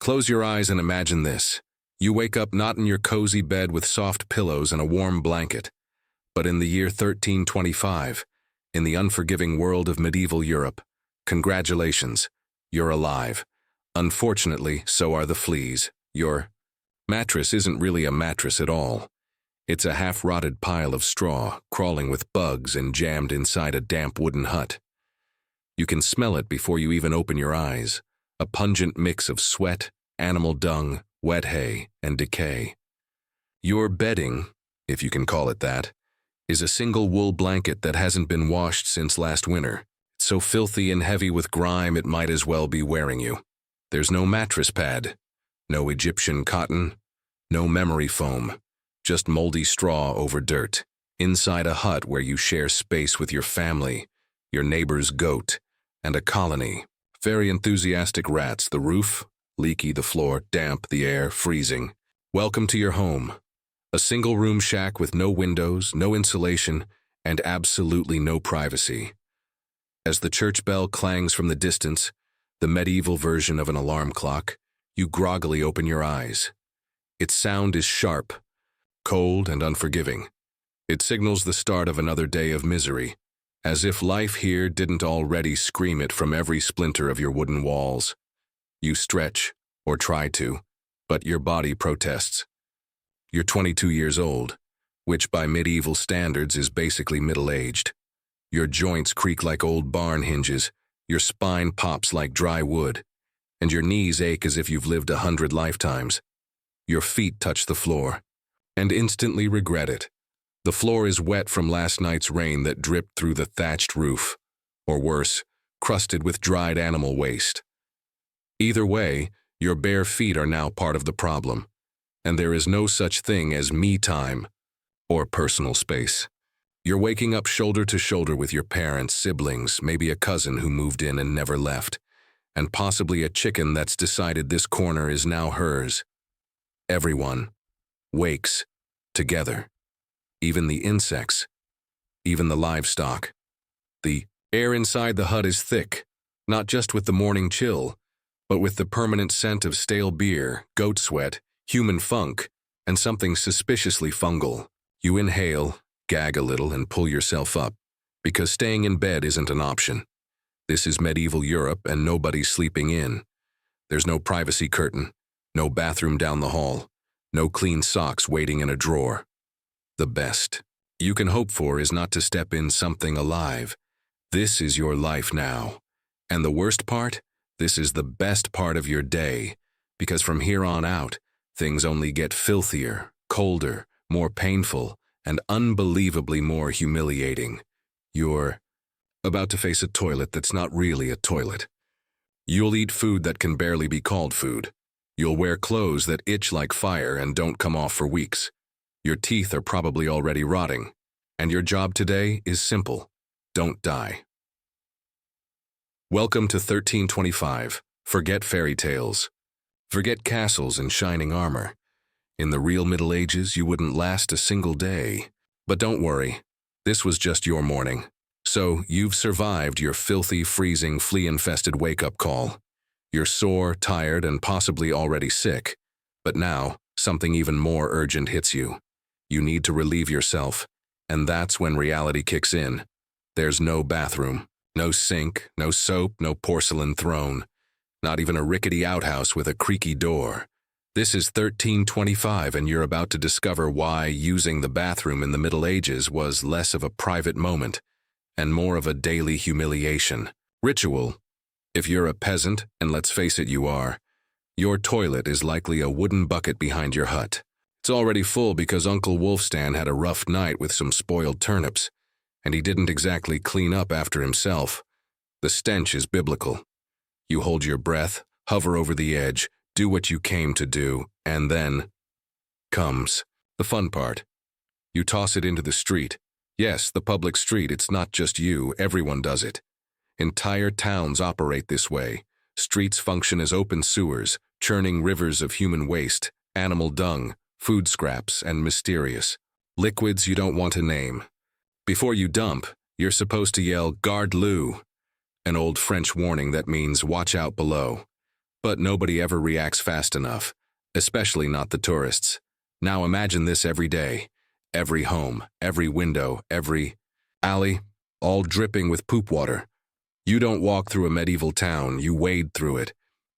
Close your eyes and imagine this. You wake up not in your cozy bed with soft pillows and a warm blanket, but in the year 1325, in the unforgiving world of medieval Europe. Congratulations, you're alive. Unfortunately, so are the fleas. Your mattress isn't really a mattress at all. It's a half-rotted pile of straw, crawling with bugs and jammed inside a damp wooden hut. You can smell it before you even open your eyes, a pungent mix of sweat, animal dung, wet hay, and decay. Your bedding, if you can call it that, is a single wool blanket that hasn't been washed since last winter. It's so filthy and heavy with grime it might as well be wearing you. There's no mattress pad, no Egyptian cotton, no memory foam, just moldy straw over dirt, inside a hut where you share space with your family, your neighbor's goat, and a colony. Very enthusiastic rats, the roof, leaky the floor, damp the air, freezing. Welcome to your home. A single-room shack with no windows, no insulation, and absolutely no privacy. As the church bell clangs from the distance, the medieval version of an alarm clock, you groggily open your eyes. Its sound is sharp, cold, and unforgiving. It signals the start of another day of misery, as if life here didn't already scream it from every splinter of your wooden walls. You stretch, or try to, but your body protests. You're 22 years old, which by medieval standards is basically middle-aged. Your joints creak like old barn hinges, your spine pops like dry wood, and your knees ache as if you've lived 100 lifetimes. Your feet touch the floor, and instantly regret it. The floor is wet from last night's rain that dripped through the thatched roof, or worse, crusted with dried animal waste. Either way, your bare feet are now part of the problem, and there is no such thing as me time or personal space. You're waking up shoulder to shoulder with your parents, siblings, maybe a cousin who moved in and never left, and possibly a chicken that's decided this corner is now hers. Everyone wakes together. Even the insects, even the livestock. The air inside the hut is thick, not just with the morning chill, but with the permanent scent of stale beer, goat sweat, human funk, and something suspiciously fungal. You inhale, gag a little, and pull yourself up, because staying in bed isn't an option. This is medieval Europe, and nobody's sleeping in. There's no privacy curtain, no bathroom down the hall, no clean socks waiting in a drawer. The best you can hope for is not to step in something alive. This is your life now. And the worst part? This is the best part of your day, because from here on out, things only get filthier, colder, more painful, and unbelievably more humiliating. You're about to face a toilet that's not really a toilet. You'll eat food that can barely be called food. You'll wear clothes that itch like fire and don't come off for weeks. Your teeth are probably already rotting, and your job today is simple. Don't die. Welcome to 1325. Forget fairy tales. Forget castles and shining armor. In the real Middle Ages, you wouldn't last a single day. But don't worry, this was just your morning. So you've survived your filthy, freezing, flea-infested wake-up call. You're sore, tired, and possibly already sick. But now, something even more urgent hits you. You need to relieve yourself, and that's when reality kicks in. There's no bathroom, no sink, no soap, no porcelain throne, not even a rickety outhouse with a creaky door. This is 1325, and you're about to discover why using the bathroom in the Middle Ages was less of a private moment and more of a daily humiliation. Ritual. If you're a peasant, and let's face it, you are, your toilet is likely a wooden bucket behind your hut. It's already full because Uncle Wolfstan had a rough night with some spoiled turnips, and he didn't exactly clean up after himself. The stench is biblical. You hold your breath, hover over the edge, do what you came to do, and then comes the fun part. You toss it into the street. Yes, the public street. It's not just you, everyone does it. Entire towns operate this way. Streets function as open sewers, churning rivers of human waste, animal dung, food scraps, and mysterious liquids you don't want to name. Before you dump, you're supposed to yell, "Garde l'eau," an old French warning that means watch out below. But nobody ever reacts fast enough, especially not the tourists. Now imagine this every day. Every home, every window, every alley, all dripping with poop water. You don't walk through a medieval town, you wade through it.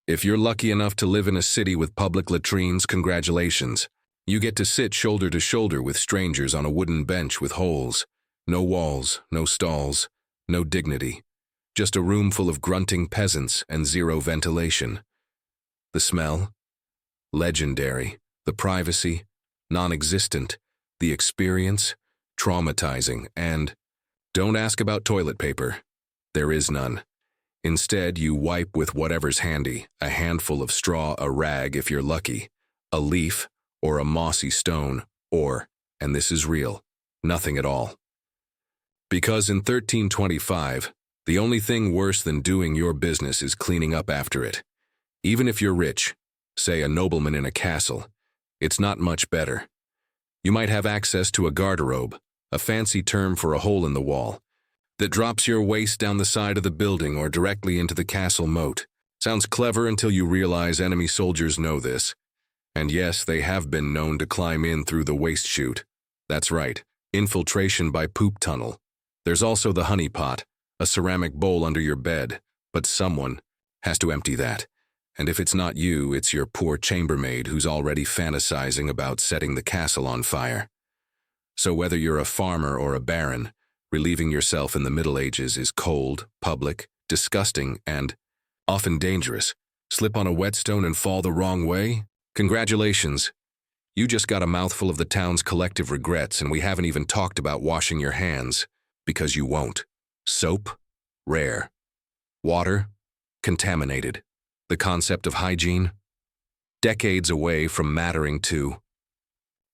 If you're lucky enough to live in a city with public latrines, congratulations. You get to sit shoulder to shoulder with strangers on a wooden bench with holes. No walls, no stalls, no dignity. Just a room full of grunting peasants and zero ventilation. The smell? Legendary. The privacy? Non-existent. The experience? Traumatizing. And don't ask about toilet paper. There is none. Instead, you wipe with whatever's handy, a handful of straw, a rag if you're lucky, a leaf, or a mossy stone, or, and this is real, nothing at all. Because in 1325, the only thing worse than doing your business is cleaning up after it. Even if you're rich, say a nobleman in a castle, it's not much better. You might have access to a garderobe, a fancy term for a hole in the wall, that drops your waist down the side of the building or directly into the castle moat. Sounds clever until you realize enemy soldiers know this. And yes, they have been known to climb in through the waste chute. That's right, infiltration by poop tunnel. There's also the honey pot, a ceramic bowl under your bed, but someone has to empty that. And if it's not you, it's your poor chambermaid who's already fantasizing about setting the castle on fire. So whether you're a farmer or a baron, relieving yourself in the Middle Ages is cold, public, disgusting, and often dangerous. Slip on a whetstone and fall the wrong way? Congratulations. You just got a mouthful of the town's collective regrets, and we haven't even talked about washing your hands, because you won't. Soap? Rare. Water? Contaminated. The concept of hygiene? Decades away from mattering to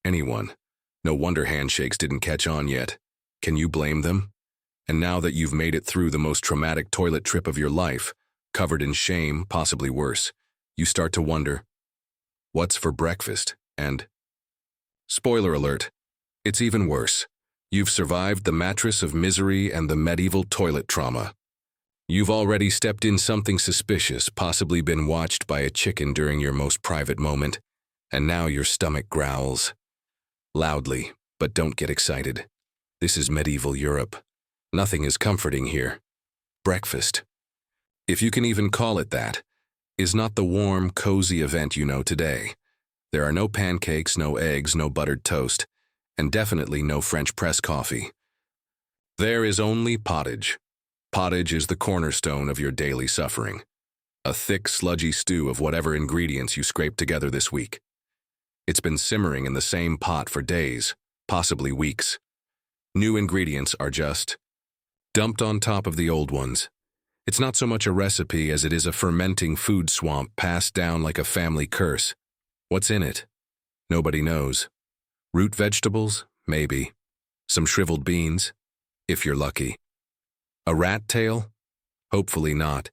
anyone. No wonder handshakes didn't catch on yet. Can you blame them? And now that you've made it through the most traumatic toilet trip of your life, covered in shame, possibly worse, you start to wonder, what's for breakfast? And spoiler alert, it's even worse. You've survived the mattress of misery and the medieval toilet trauma. You've already stepped in something suspicious, possibly been watched by a chicken during your most private moment, and now your stomach growls. Loudly, but don't get excited. This is medieval Europe. Nothing is comforting here. Breakfast, if you can even call it that, is not the warm, cozy event you know today. There are no pancakes, no eggs, no buttered toast, and definitely no French press coffee. There is only pottage. Pottage is the cornerstone of your daily suffering. A thick, sludgy stew of whatever ingredients you scraped together this week. It's been simmering in the same pot for days, possibly weeks. New ingredients are just dumped on top of the old ones. It's not so much a recipe as it is a fermenting food swamp passed down like a family curse. What's in it? Nobody knows. Root vegetables? Maybe. Some shriveled beans? If you're lucky. A rat tail? Hopefully not.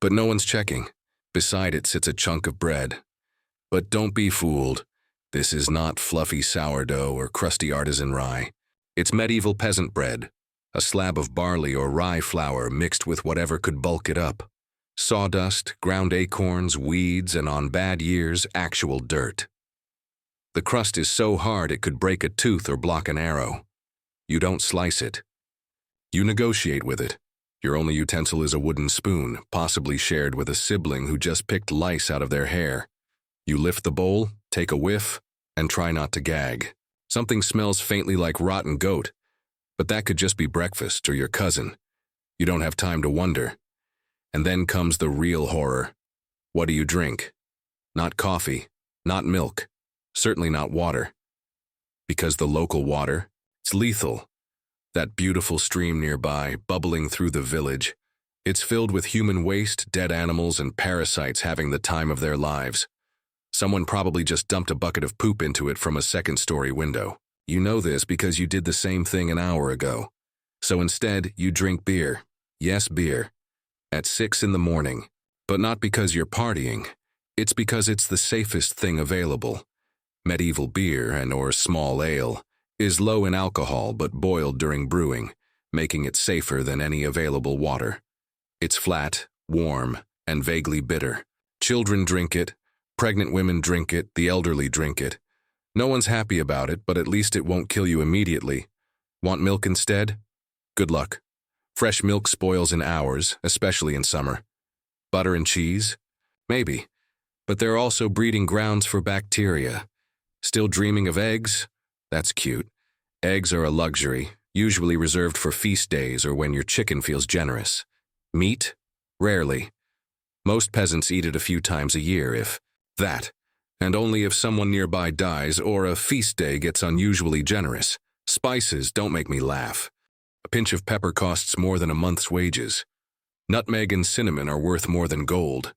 But no one's checking. Beside it sits a chunk of bread. But don't be fooled. This is not fluffy sourdough or crusty artisan rye. It's medieval peasant bread, a slab of barley or rye flour mixed with whatever could bulk it up. Sawdust, ground acorns, weeds, and on bad years, actual dirt. The crust is so hard it could break a tooth or block an arrow. You don't slice it. You negotiate with it. Your only utensil is a wooden spoon, possibly shared with a sibling who just picked lice out of their hair. You lift the bowl, take a whiff, and try not to gag. Something smells faintly like rotten goat, but that could just be breakfast or your cousin. You don't have time to wonder. And then comes the real horror. What do you drink? Not coffee, not milk, certainly not water. Because the local water, it's lethal. That beautiful stream nearby, bubbling through the village, it's filled with human waste, dead animals, and parasites having the time of their lives. Someone probably just dumped a bucket of poop into it from a second-story window. You know this because you did the same thing an hour ago. So instead, you drink beer. Yes, beer. At 6 in the morning. But not because you're partying. It's because it's the safest thing available. Medieval beer and/or small ale is low in alcohol but boiled during brewing, making it safer than any available water. It's flat, warm, and vaguely bitter. Children drink it, pregnant women drink it, the elderly drink it. No one's happy about it, but at least it won't kill you immediately. Want milk instead? Good luck. Fresh milk spoils in hours, especially in summer. Butter and cheese? Maybe. But they're also breeding grounds for bacteria. Still dreaming of eggs? That's cute. Eggs are a luxury, usually reserved for feast days or when your chicken feels generous. Meat? Rarely. Most peasants eat it a few times a year, if that, and only if someone nearby dies or a feast day gets unusually generous. Spices don't make me laugh. A pinch of pepper costs more than a month's wages. Nutmeg and cinnamon are worth more than gold.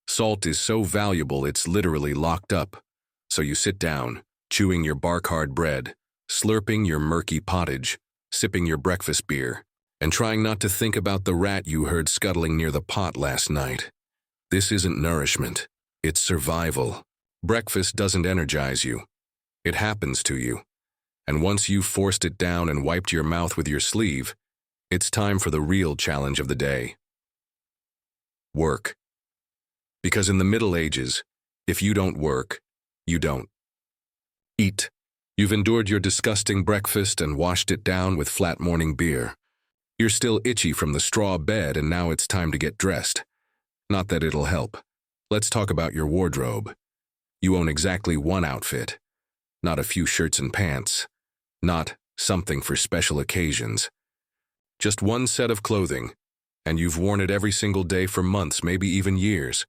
Salt is so valuable it's literally locked up. So you sit down, chewing your bark-hard bread, slurping your murky pottage, sipping your breakfast beer, and trying not to think about the rat you heard scuttling near the pot last night. This isn't nourishment, it's survival. Breakfast doesn't energize you. It happens to you. And once you've forced it down and wiped your mouth with your sleeve, it's time for the real challenge of the day. Work. Because in the Middle Ages, if you don't work, you don't eat. You've endured your disgusting breakfast and washed it down with flat morning beer. You're still itchy from the straw bed and now it's time to get dressed. Not that it'll help. Let's talk about your wardrobe. You own exactly one outfit. Not a few shirts and pants. Not something for special occasions. Just one set of clothing, and you've worn it every single day for months, maybe even years.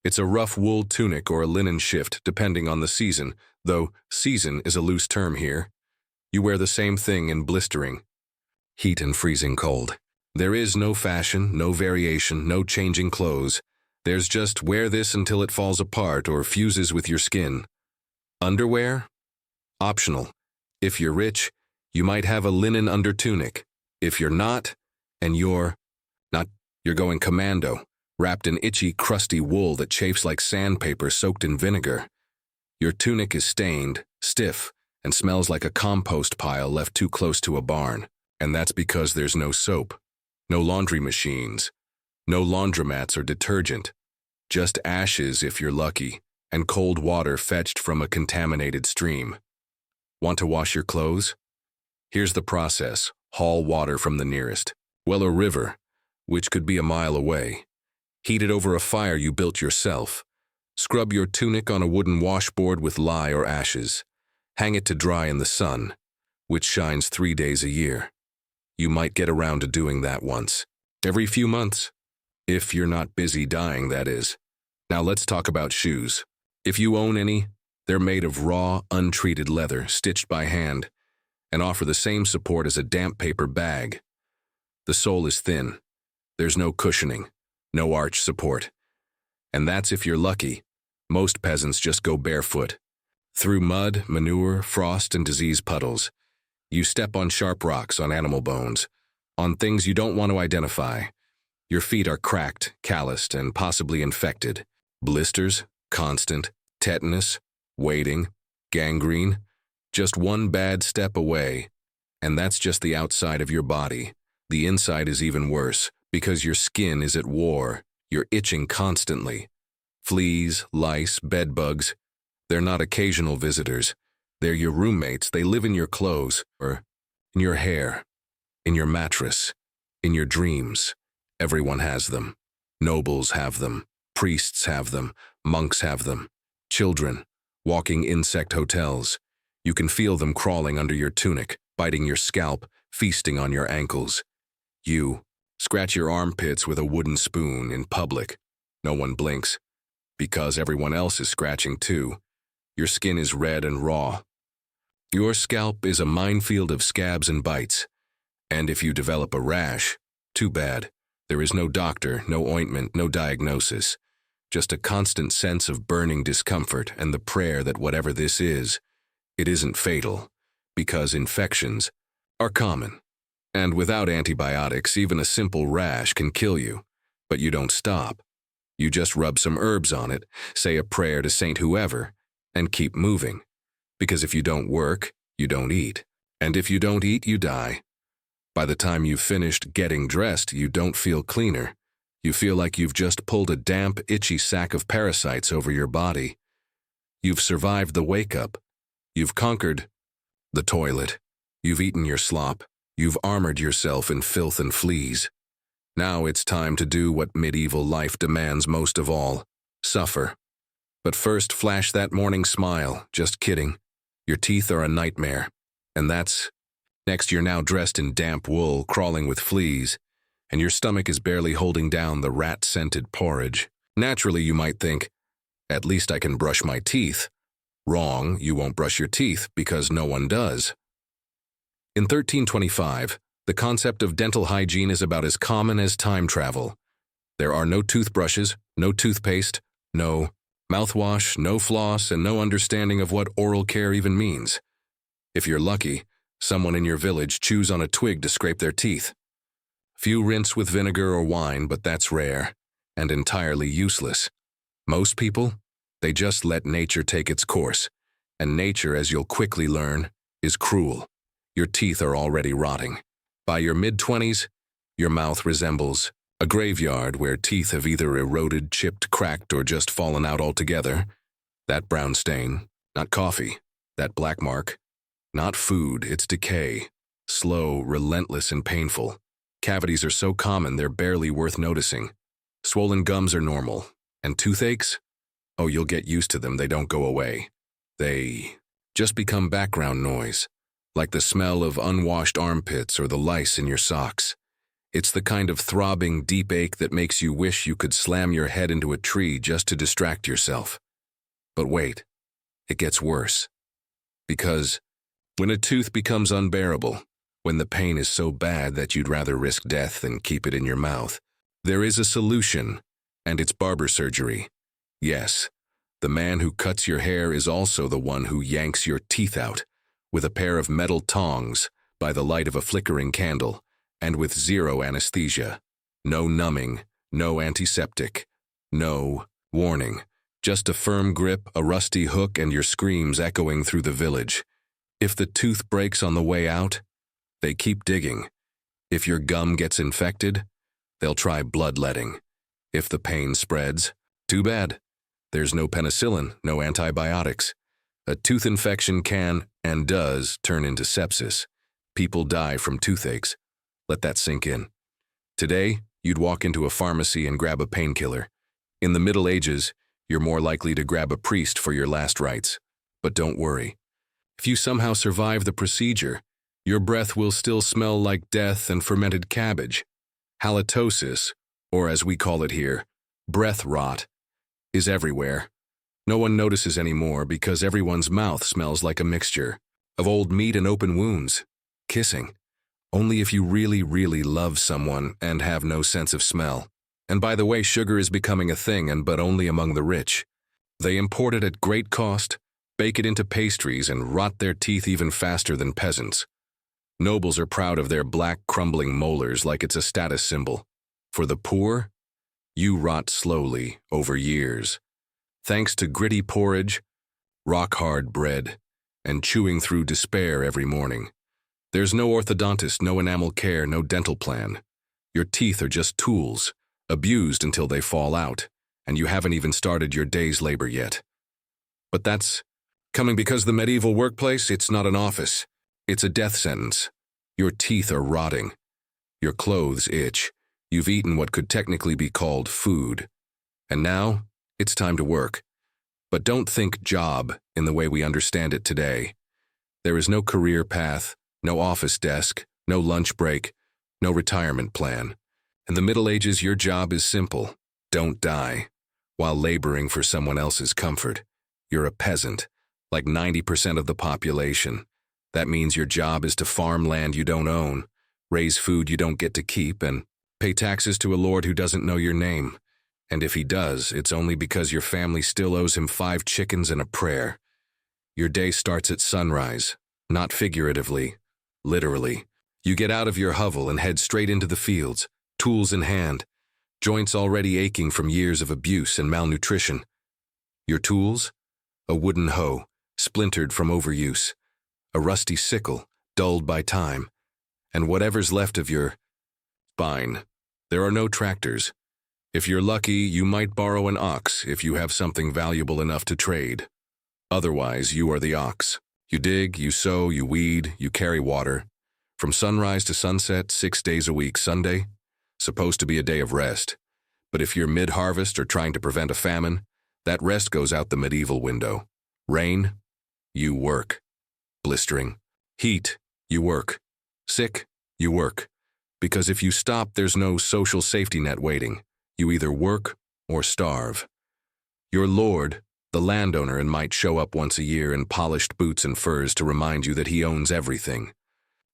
It's a rough wool tunic or a linen shift, depending on the season, though season is a loose term here. You wear the same thing in blistering heat and freezing cold. There is no fashion, no variation, no changing clothes. There's just wear this until it falls apart or fuses with your skin. Underwear? Optional. If you're rich, you might have a linen undertunic. If you're not, and you're going commando, wrapped in itchy, crusty wool that chafes like sandpaper soaked in vinegar. Your tunic is stained, stiff, and smells like a compost pile left too close to a barn. And that's because there's no soap, no laundry machines, no laundromats or detergent, just ashes if you're lucky, and cold water fetched from a contaminated stream. Want to wash your clothes? Here's the process. Haul water from the nearest well or river, which could be a mile away. Heat it over a fire you built yourself. Scrub your tunic on a wooden washboard with lye or ashes. Hang it to dry in the sun, which shines 3 days a year. You might get around to doing that once, every few months. If you're not busy dying, that is. Now let's talk about shoes. If you own any, they're made of raw, untreated leather, stitched by hand, and offer the same support as a damp paper bag. The sole is thin. There's no cushioning, no arch support. And that's if you're lucky. Most peasants just go barefoot. Through mud, manure, frost, and disease puddles. You step on sharp rocks, on animal bones, on things you don't want to identify. Your feet are cracked, calloused, and possibly infected. Blisters, constant, tetanus, waiting, gangrene. Just one bad step away, and that's just the outside of your body. The inside is even worse, because your skin is at war. You're itching constantly. Fleas, lice, bedbugs, they're not occasional visitors. They're your roommates. They live in your clothes, or in your hair, in your mattress, in your dreams. Everyone has them. Nobles have them. Priests have them. Monks have them. Children, walking insect hotels. You can feel them crawling under your tunic, biting your scalp, feasting on your ankles. You scratch your armpits with a wooden spoon in public. No one blinks, because everyone else is scratching too. Your skin is red and raw. Your scalp is a minefield of scabs and bites. And if you develop a rash, too bad. There is no doctor, no ointment, no diagnosis. Just a constant sense of burning discomfort and the prayer that whatever this is, it isn't fatal, because infections are common. And without antibiotics, even a simple rash can kill you. But you don't stop. You just rub some herbs on it, say a prayer to Saint whoever, and keep moving. Because if you don't work, you don't eat. And if you don't eat, you die. By the time you've finished getting dressed, you don't feel cleaner. You feel like you've just pulled a damp, itchy sack of parasites over your body. You've survived the wake-up. You've conquered the toilet. You've eaten your slop. You've armored yourself in filth and fleas. Now it's time to do what medieval life demands most of all: suffer. But first, flash that morning smile. Just kidding. Your teeth are a nightmare. And that's... Next, you're now dressed in damp wool, crawling with fleas, and your stomach is barely holding down the rat-scented porridge. Naturally, you might think, at least I can brush my teeth. Wrong, you won't brush your teeth because no one does. In 1325, the concept of dental hygiene is about as common as time travel. There are no toothbrushes, no toothpaste, no mouthwash, no floss, and no understanding of what oral care even means. If you're lucky, someone in your village chews on a twig to scrape their teeth. Few rinse with vinegar or wine, but that's rare and entirely useless. Most people, they just let nature take its course, and nature, as you'll quickly learn, is cruel. Your teeth are already rotting. By your mid-20s, your mouth resembles a graveyard where teeth have either eroded, chipped, cracked, or just fallen out altogether. That brown stain, not coffee. That black mark, not food, it's decay. Slow, relentless, and painful. Cavities are so common they're barely worth noticing. Swollen gums are normal. And toothaches? Oh, you'll get used to them, they don't go away. They just become background noise, like the smell of unwashed armpits or the lice in your socks. It's the kind of throbbing, deep ache that makes you wish you could slam your head into a tree just to distract yourself. But wait, it gets worse. Because when a tooth becomes unbearable, when the pain is so bad that you'd rather risk death than keep it in your mouth, there is a solution, and it's barber surgery. Yes, the man who cuts your hair is also the one who yanks your teeth out with a pair of metal tongs by the light of a flickering candle and with zero anesthesia. No numbing, no antiseptic, no warning. Just a firm grip, a rusty hook, and your screams echoing through the village. If the tooth breaks on the way out, they keep digging. If your gum gets infected, they'll try bloodletting. If the pain spreads, too bad. There's no penicillin, no antibiotics. A tooth infection can, and does, turn into sepsis. People die from toothaches. Let that sink in. Today, you'd walk into a pharmacy and grab a painkiller. In the Middle Ages, you're more likely to grab a priest for your last rites. But don't worry. If you somehow survive the procedure, your breath will still smell like death and fermented cabbage. Halitosis, or as we call it here, breath rot, is everywhere. No one notices anymore because everyone's mouth smells like a mixture of old meat and open wounds. Kissing. Only if you really, really love someone and have no sense of smell. And by the way, sugar is becoming a thing, but only among the rich. They import it at great cost, bake it into pastries, and rot their teeth even faster than peasants. Nobles are proud of their black, crumbling molars like it's a status symbol. For the poor, you rot slowly over years. Thanks to gritty porridge, rock-hard bread, and chewing through despair every morning. There's no orthodontist, no enamel care, no dental plan. Your teeth are just tools, abused until they fall out, and you haven't even started your day's labor yet. But that's coming because the medieval workplace, it's not an office. It's a death sentence. Your teeth are rotting. Your clothes itch. You've eaten what could technically be called food. And now, it's time to work. But don't think job in the way we understand it today. There is no career path, no office desk, no lunch break, no retirement plan. In the Middle Ages, your job is simple. Don't die while laboring for someone else's comfort. You're a peasant, like 90% of the population. That means your job is to farm land you don't own, raise food you don't get to keep, and pay taxes to a lord who doesn't know your name. And if he does, it's only because your family still owes him 5 chickens and a prayer. Your day starts at sunrise, not figuratively, literally. You get out of your hovel and head straight into the fields, tools in hand, joints already aching from years of abuse and malnutrition. Your tools? A wooden hoe, splintered from overuse, a rusty sickle, dulled by time, and whatever's left of your spine. There are no tractors. If you're lucky, you might borrow an ox if you have something valuable enough to trade. Otherwise, you are the ox. You dig, you sow, you weed, you carry water. From sunrise to sunset, 6 days a week, Sunday, supposed to be a day of rest. But if you're mid-harvest or trying to prevent a famine, that rest goes out the medieval window. Rain, you work. Blistering. Heat, you work. Sick, you work. Because if you stop, there's no social safety net waiting. You either work or starve. Your lord, the landowner, might show up once a year in polished boots and furs to remind you that he owns everything,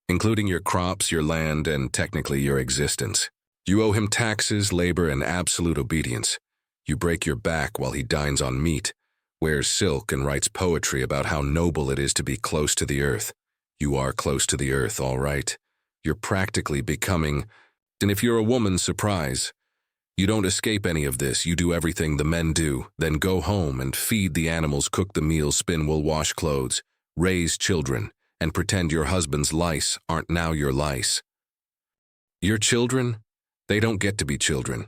including your crops, your land, and technically your existence. You owe him taxes, labor, and absolute obedience. You break your back while he dines on meat, wears silk, and writes poetry about how noble it is to be close to the earth. You are close to the earth, all right. You're practically becoming, and if you're a woman, surprise. You don't escape any of this. You do everything the men do, then go home and feed the animals, cook the meals, spin wool, wash clothes, raise children, and pretend your husband's lice aren't now your lice. Your children? They don't get to be children.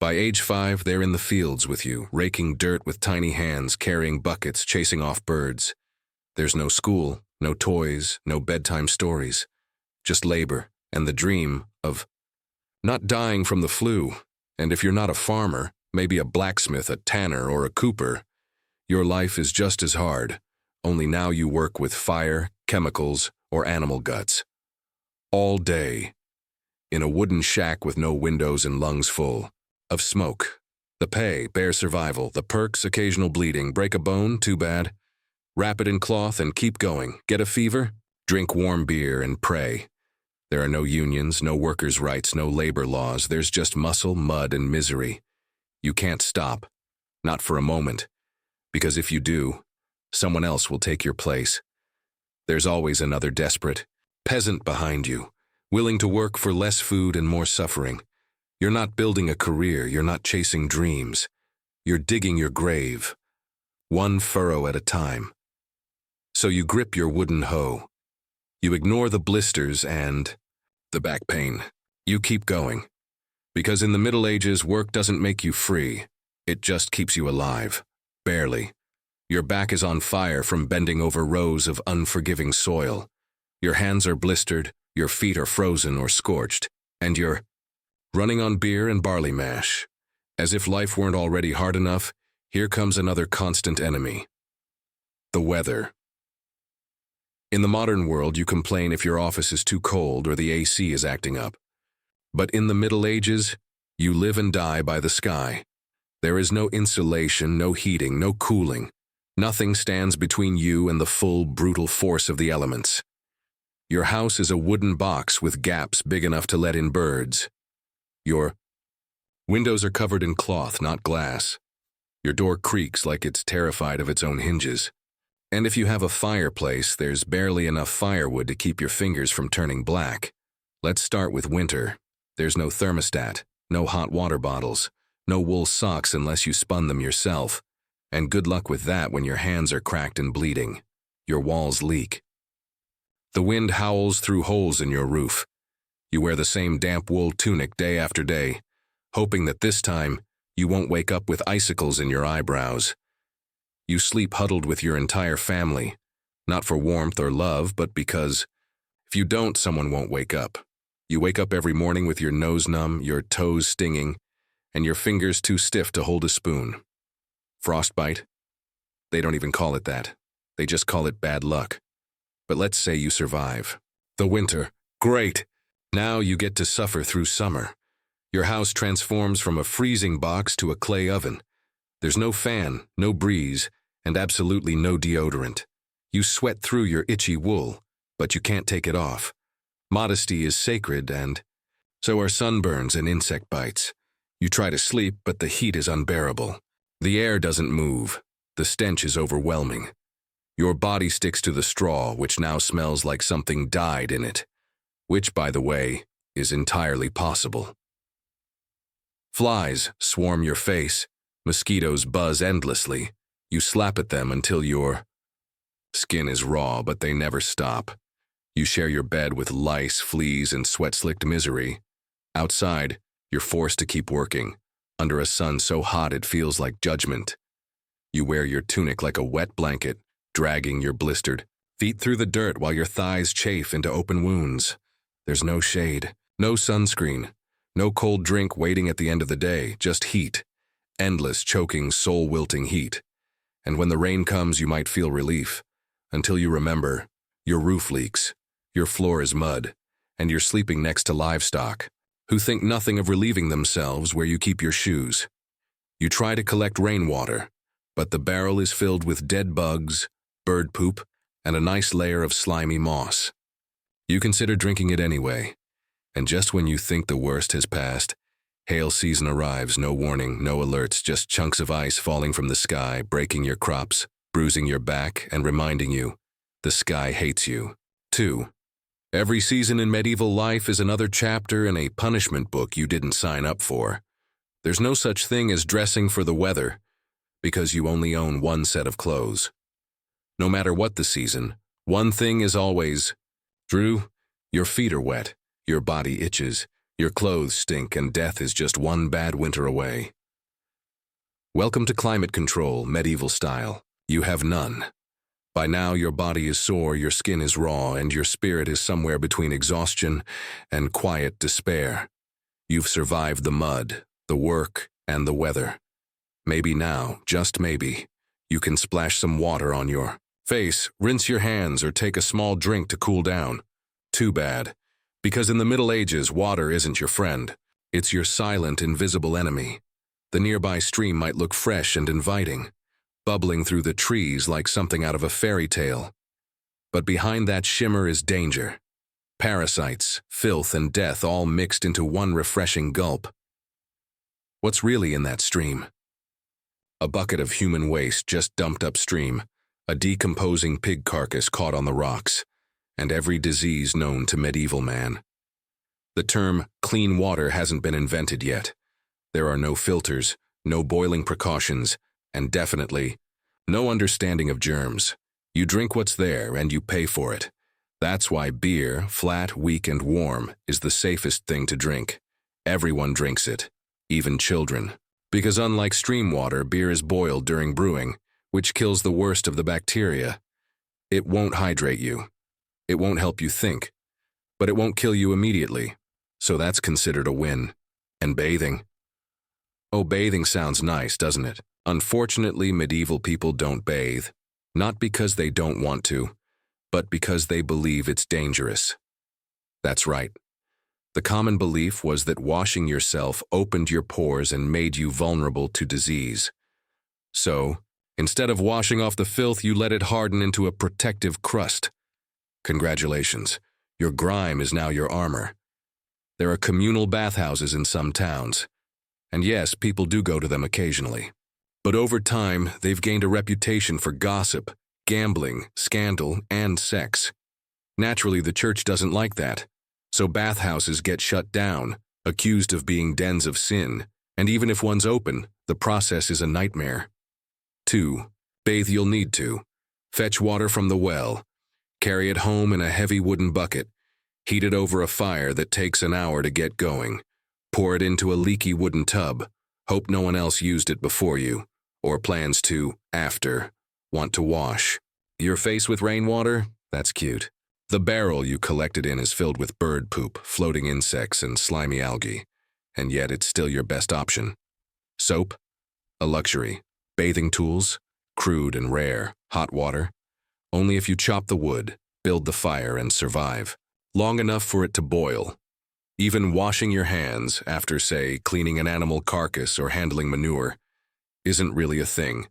By age 5, they're in the fields with you, raking dirt with tiny hands, carrying buckets, chasing off birds. There's no school, no toys, no bedtime stories. Just labor and the dream of not dying from the flu. And if you're not a farmer, maybe a blacksmith, a tanner, or a cooper, your life is just as hard, only now you work with fire, chemicals, or animal guts. All day. In a wooden shack with no windows and lungs full of smoke. The pay, bare survival, the perks, occasional bleeding, break a bone, too bad. Wrap it in cloth and keep going. Get a fever? Drink warm beer and pray. There are no unions, no workers' rights, no labor laws. There's just muscle, mud, and misery. You can't stop. Not for a moment. Because if you do, someone else will take your place. There's always another desperate peasant behind you, willing to work for less food and more suffering. You're not building a career, you're not chasing dreams. You're digging your grave, one furrow at a time. So you grip your wooden hoe. You ignore the blisters and the back pain. You keep going. Because in the Middle Ages, work doesn't make you free. It just keeps you alive. Barely. Your back is on fire from bending over rows of unforgiving soil. Your hands are blistered, your feet are frozen or scorched, and you're running on beer and barley mash. As if life weren't already hard enough, here comes another constant enemy. The weather. In the modern world, you complain if your office is too cold or the AC is acting up. But in the Middle Ages, you live and die by the sky. There is no insulation, no heating, no cooling. Nothing stands between you and the full, brutal force of the elements. Your house is a wooden box with gaps big enough to let in birds. Your windows are covered in cloth, not glass. Your door creaks like it's terrified of its own hinges. And if you have a fireplace, there's barely enough firewood to keep your fingers from turning black. Let's start with winter. There's no thermostat, no hot water bottles, no wool socks unless you spun them yourself. And good luck with that when your hands are cracked and bleeding. Your walls leak. The wind howls through holes in your roof. You wear the same damp wool tunic day after day, hoping that this time you won't wake up with icicles in your eyebrows. You sleep huddled with your entire family, not for warmth or love, but because if you don't, someone won't wake up. You wake up every morning with your nose numb, your toes stinging, and your fingers too stiff to hold a spoon. Frostbite? They don't even call it that. They just call it bad luck. But let's say you survive. The winter. Great! Now you get to suffer through summer. Your house transforms from a freezing box to a clay oven. There's no fan, no breeze, and absolutely no deodorant. You sweat through your itchy wool, but you can't take it off. Modesty is sacred, and so are sunburns and insect bites. You try to sleep, but the heat is unbearable. The air doesn't move. The stench is overwhelming. Your body sticks to the straw, which now smells like something died in it. Which, by the way, is entirely possible. Flies swarm your face. Mosquitoes buzz endlessly. You slap at them until your skin is raw, but they never stop. You share your bed with lice, fleas, and sweat-slicked misery. Outside, you're forced to keep working. under a sun so hot it feels like judgment. You wear your tunic like a wet blanket, dragging your blistered feet through the dirt while your thighs chafe into open wounds. There's no shade, no sunscreen, no cold drink waiting at the end of the day, just heat, endless, choking, soul-wilting heat. And when the rain comes, you might feel relief, until you remember your roof leaks, your floor is mud, and you're sleeping next to livestock, who think nothing of relieving themselves where you keep your shoes. You try to collect rainwater, but the barrel is filled with dead bugs, bird poop, and a nice layer of slimy moss. You consider drinking it anyway, and just when you think the worst has passed, hail season arrives, no warning, no alerts, just chunks of ice falling from the sky, breaking your crops, bruising your back, and reminding you, the sky hates you. 2. Every season in medieval life is another chapter in a punishment book you didn't sign up for. There's no such thing as dressing for the weather, because you only own one set of clothes. No matter what the season, one thing is always true: your feet are wet, your body itches, your clothes stink, and death is just one bad winter away. Welcome to climate control, medieval style. You have none. By now your body is sore, your skin is raw, and your spirit is somewhere between exhaustion and quiet despair. You've survived the mud, the work, and the weather. Maybe now, just maybe, you can splash some water on your face, rinse your hands, or take a small drink to cool down. Too bad, because in the Middle Ages, water isn't your friend. It's your silent, invisible enemy. The nearby stream might look fresh and inviting, bubbling through the trees like something out of a fairy tale. But behind that shimmer is danger. Parasites, filth, and death all mixed into one refreshing gulp. What's really in that stream? A bucket of human waste just dumped upstream, a decomposing pig carcass caught on the rocks, and every disease known to medieval man. The term clean water hasn't been invented yet. There are no filters, no boiling precautions, and definitely no understanding of germs. You drink what's there and you pay for it. That's why beer, flat, weak, and warm, is the safest thing to drink. Everyone drinks it, even children. Because unlike stream water, beer is boiled during brewing, which kills the worst of the bacteria. It won't hydrate you. It won't help you think. But it won't kill you immediately. So that's considered a win. And bathing? Oh, bathing sounds nice, doesn't it? Unfortunately, medieval people don't bathe. Not because they don't want to, but because they believe it's dangerous. That's right. The common belief was that washing yourself opened your pores and made you vulnerable to disease. So, instead of washing off the filth, you let it harden into a protective crust. Congratulations, your grime is now your armor. There are communal bathhouses in some towns. And yes, people do go to them occasionally. But over time, they've gained a reputation for gossip, gambling, scandal, and sex. Naturally, the church doesn't like that. So bathhouses get shut down, accused of being dens of sin, and even if one's open, the process is a nightmare. 2. Bathe you'll need to. Fetch water from the well. Carry it home in a heavy wooden bucket. Heat it over a fire that takes an hour to get going. Pour it into a leaky wooden tub. Hope no one else used it before you, or plans to, after, want to wash. Your face with rainwater? That's cute. The barrel you collect it in is filled with bird poop, floating insects, and slimy algae, and yet it's still your best option. Soap? A luxury. Bathing tools? Crude and rare. Hot water? Only if you chop the wood, build the fire, and survive. Long enough for it to boil. Even washing your hands after, say, cleaning an animal carcass or handling manure isn't really a thing.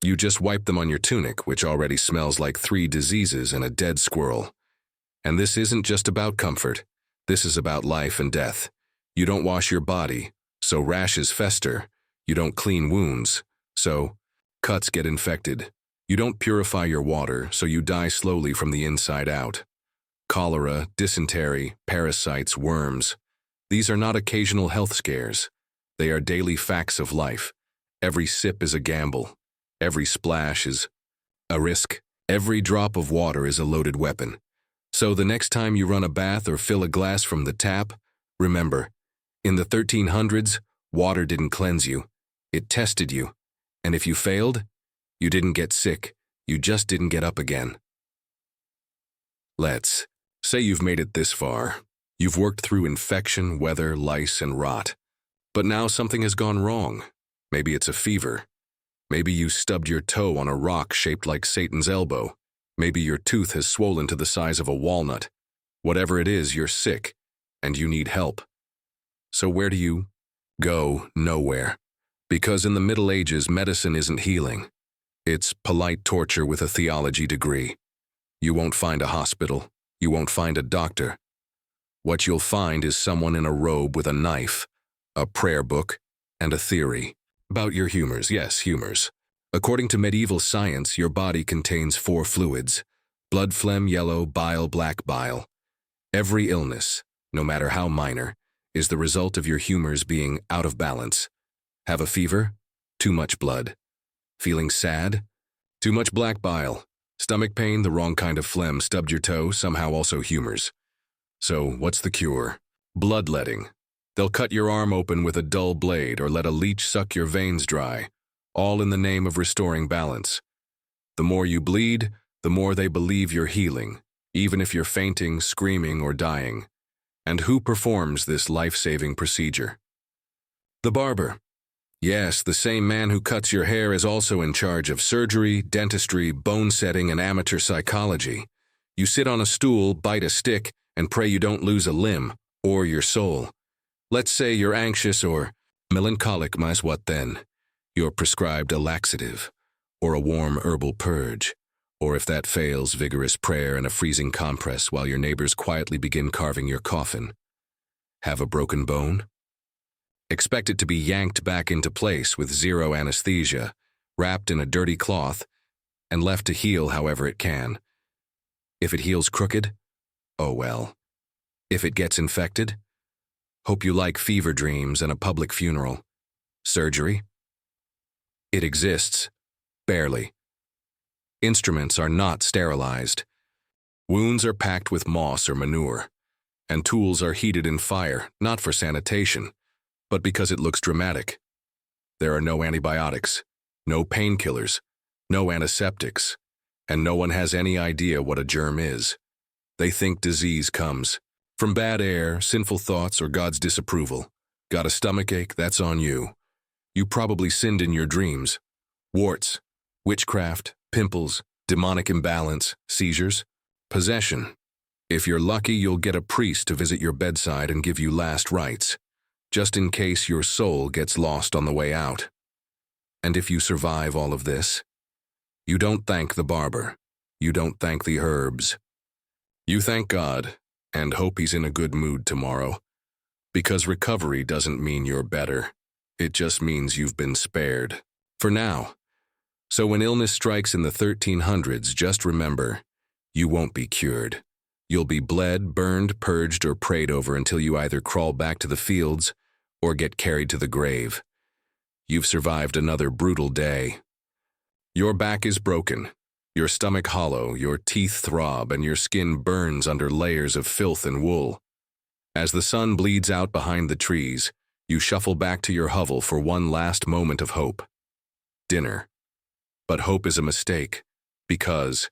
You just wipe them on your tunic, which already smells like 3 diseases and a dead squirrel. And this isn't just about comfort. This is about life and death. You don't wash your body, so rashes fester. You don't clean wounds, so cuts get infected. You don't purify your water, so you die slowly from the inside out. Cholera, dysentery, parasites, worms. These are not occasional health scares. They are daily facts of life. Every sip is a gamble. Every splash is a risk. Every drop of water is a loaded weapon. So the next time you run a bath or fill a glass from the tap, remember, in the 1300s, Water didn't cleanse you. It tested you. And if you failed, you didn't get sick. You just didn't get up again. Let's say you've made it this far. You've worked through infection, weather, lice, and rot. But now something has gone wrong. Maybe it's a fever. Maybe you stubbed your toe on a rock shaped like Satan's elbow. Maybe your tooth has swollen to the size of a walnut. Whatever it is, you're sick, and you need help. So where do you go? Nowhere. Because in the Middle Ages, medicine isn't healing. It's polite torture with a theology degree. You won't find a hospital. You won't find a doctor. What you'll find is someone in a robe with a knife, a prayer book, and a theory. About your humors, yes, humors. According to medieval science, your body contains 4 fluids: blood, phlegm, yellow, bile, black bile. Every illness, no matter how minor, is the result of your humors being out of balance. Have a fever? Too much blood. Feeling sad? Too much black bile. Stomach pain? The wrong kind of phlegm. Stubbed your toe? Somehow also humors. So, what's the cure? Bloodletting. They'll cut your arm open with a dull blade or let a leech suck your veins dry, all in the name of restoring balance. The more you bleed, the more they believe you're healing, even if you're fainting, screaming, or dying. And who performs this life-saving procedure? The barber. Yes, the same man who cuts your hair is also in charge of surgery, dentistry, bone setting, and amateur psychology. You sit on a stool, bite a stick, and pray you don't lose a limb, or your soul. Let's say you're anxious or melancholic, mas what then? You're prescribed a laxative, or a warm herbal purge, or if that fails, vigorous prayer and a freezing compress while your neighbors quietly begin carving your coffin. Have a broken bone? Expect it to be yanked back into place with zero anesthesia, wrapped in a dirty cloth, and left to heal however it can. If it heals crooked, oh well. If it gets infected, hope you like fever dreams and a public funeral. Surgery? It exists. Barely. Instruments are not sterilized. Wounds are packed with moss or manure, and tools are heated in fire, not for sanitation, but because it looks dramatic. There are no antibiotics, no painkillers, no antiseptics, and no one has any idea what a germ is. They think disease comes from bad air, sinful thoughts, or God's disapproval. Got a stomachache? That's on you. You probably sinned in your dreams. Warts, witchcraft, pimples, demonic imbalance, seizures, possession. If you're lucky, you'll get a priest to visit your bedside and give you last rites, just in case your soul gets lost on the way out. And if you survive all of this, you don't thank the barber. You don't thank the herbs. You thank God and hope he's in a good mood tomorrow, because recovery doesn't mean you're better. It just means you've been spared. For now. So when illness strikes in the 1300s, just remember, you won't be cured. You'll be bled, burned, purged, or prayed over until you either crawl back to the fields or get carried to the grave. You've survived another brutal day. Your back is broken, your stomach hollow, your teeth throb, and your skin burns under layers of filth and wool. As the sun bleeds out behind the trees, you shuffle back to your hovel for one last moment of hope. Dinner. But hope is a mistake, because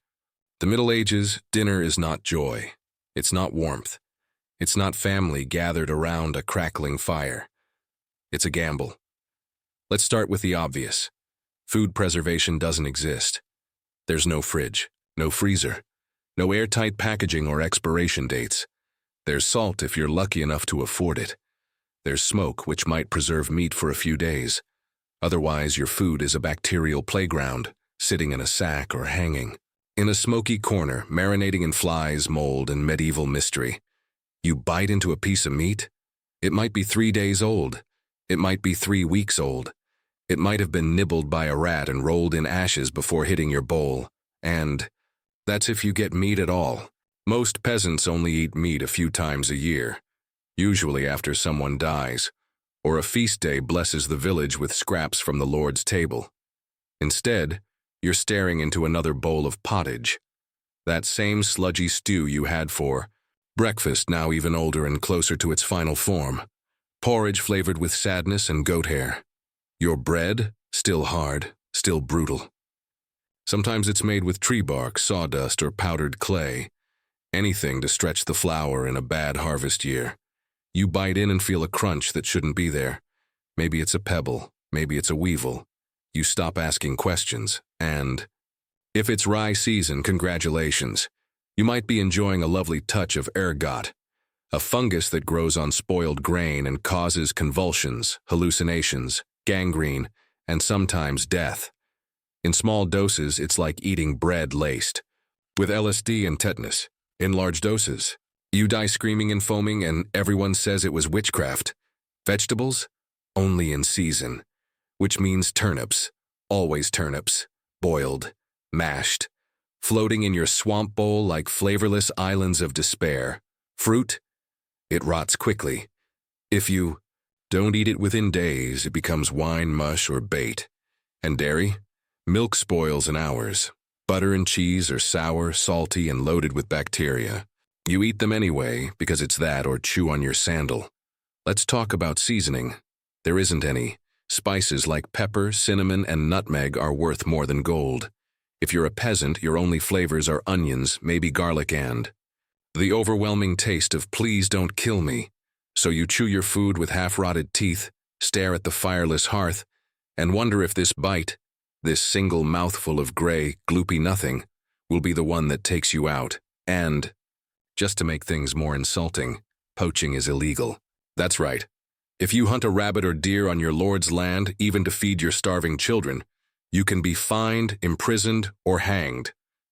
the Middle Ages, dinner is not joy. It's not warmth. It's not family gathered around a crackling fire. It's a gamble. Let's start with the obvious. Food preservation doesn't exist. There's no fridge, no freezer, no airtight packaging or expiration dates. There's salt if you're lucky enough to afford it. There's smoke, which might preserve meat for a few days. Otherwise, your food is a bacterial playground, sitting in a sack or hanging. In a smoky corner, marinating in flies, mold, and medieval mystery. You bite into a piece of meat? It might be 3 days old. It might be 3 weeks old. It might have been nibbled by a rat and rolled in ashes before hitting your bowl. And that's if you get meat at all. Most peasants only eat meat a few times a year, usually after someone dies, or a feast day blesses the village with scraps from the Lord's table. Instead, you're staring into another bowl of pottage. That same sludgy stew you had for breakfast, now even older and closer to its final form. Porridge flavored with sadness and goat hair. Your bread, still hard, still brutal. Sometimes it's made with tree bark, sawdust, or powdered clay. Anything to stretch the flour in a bad harvest year. You bite in and feel a crunch that shouldn't be there. Maybe it's a pebble, maybe it's a weevil. You stop asking questions, and if it's rye season, congratulations. You might be enjoying a lovely touch of ergot, a fungus that grows on spoiled grain and causes convulsions, hallucinations, gangrene, and sometimes death. In small doses, it's like eating bread laced with LSD and tetanus. In large doses, you die screaming and foaming, and everyone says it was witchcraft. Vegetables? Only in season, which means turnips, always turnips, boiled, mashed, floating in your swamp bowl like flavorless islands of despair. Fruit? It rots quickly. If you don't eat it within days, it becomes wine, mush, or bait. And dairy? Milk spoils in hours. Butter and cheese are sour, salty, and loaded with bacteria. You eat them anyway because it's that or chew on your sandal. Let's talk about seasoning. There isn't any. Spices like pepper, cinnamon, and nutmeg are worth more than gold. If you're a peasant, your only flavors are onions, maybe garlic, and the overwhelming taste of please don't kill me. So you chew your food with half-rotted teeth, stare at the fireless hearth, and wonder if this bite, this single mouthful of gray, gloopy nothing, will be the one that takes you out. And, just to make things more insulting, poaching is illegal. That's right. If you hunt a rabbit or deer on your lord's land, even to feed your starving children, you can be fined, imprisoned, or hanged.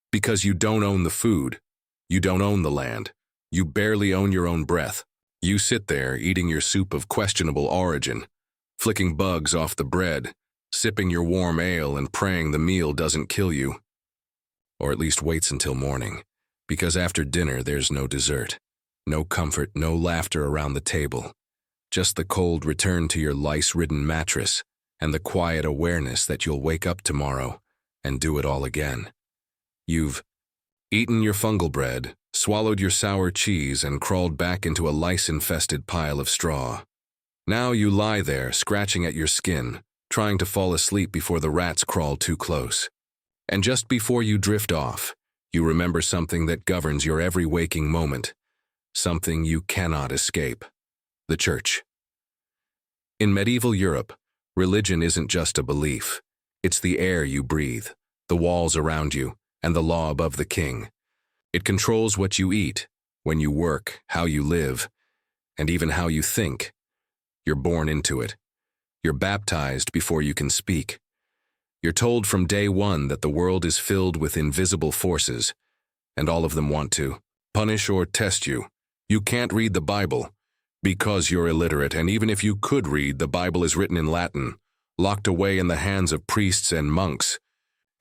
Because you don't own the food. You don't own the land. You barely own your own breath. You sit there eating your soup of questionable origin, flicking bugs off the bread, sipping your warm ale and praying the meal doesn't kill you. Or at least waits until morning, because after dinner there's no dessert, no comfort, no laughter around the table. Just the cold return to your lice-ridden mattress and the quiet awareness that you'll wake up tomorrow and do it all again. You've eaten your fungal bread, swallowed your sour cheese, and crawled back into a lice-infested pile of straw. Now you lie there, scratching at your skin, trying to fall asleep before the rats crawl too close. And just before you drift off, you remember something that governs your every waking moment, something you cannot escape: the church. In medieval Europe, religion isn't just a belief. It's the air you breathe, the walls around you, and the law above the king. It controls what you eat, when you work, how you live, and even how you think. You're born into it. You're baptized before you can speak. You're told from day one that the world is filled with invisible forces, and all of them want to punish or test you. You can't read the Bible because you're illiterate, and even if you could read, the Bible is written in Latin, locked away in the hands of priests and monks,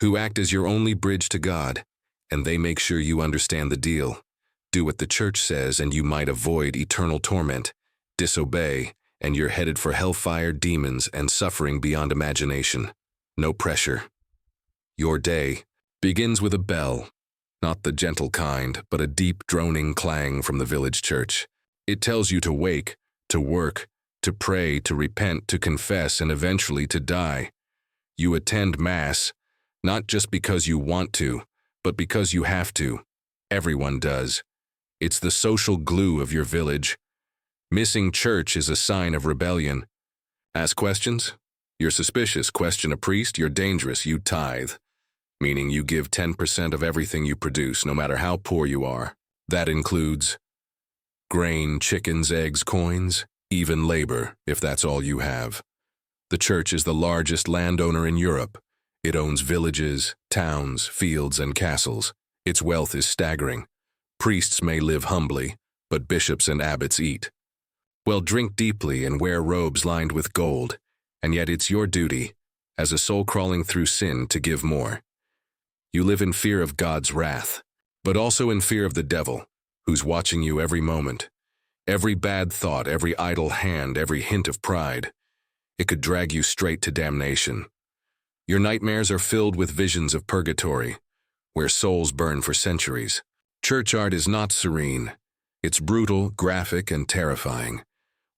who act as your only bridge to God, and they make sure you understand the deal. Do what the church says and you might avoid eternal torment. Disobey, and you're headed for hellfire, demons, and suffering beyond imagination. No pressure. Your day begins with a bell, not the gentle kind, but a deep droning clang from the village church. It tells you to wake, to work, to pray, to repent, to confess, and eventually to die. You attend Mass, not just because you want to, but because you have to. Everyone does. It's the social glue of your village. Missing church is a sign of rebellion. Ask questions? You're suspicious. Question a priest? You're dangerous. You tithe, meaning you give 10% of everything you produce, no matter how poor you are. That includes grain, chickens, eggs, coins, even labor, if that's all you have. The church is the largest landowner in Europe. It owns villages, towns, fields, and castles. Its wealth is staggering. Priests may live humbly, but bishops and abbots eat. Well, drink deeply and wear robes lined with gold, and yet it's your duty, as a soul crawling through sin, to give more. You live in fear of God's wrath, but also in fear of the devil, who's watching you every moment. Every bad thought, every idle hand, every hint of pride. It could drag you straight to damnation. Your nightmares are filled with visions of purgatory, where souls burn for centuries. Church art is not serene. It's brutal, graphic, and terrifying.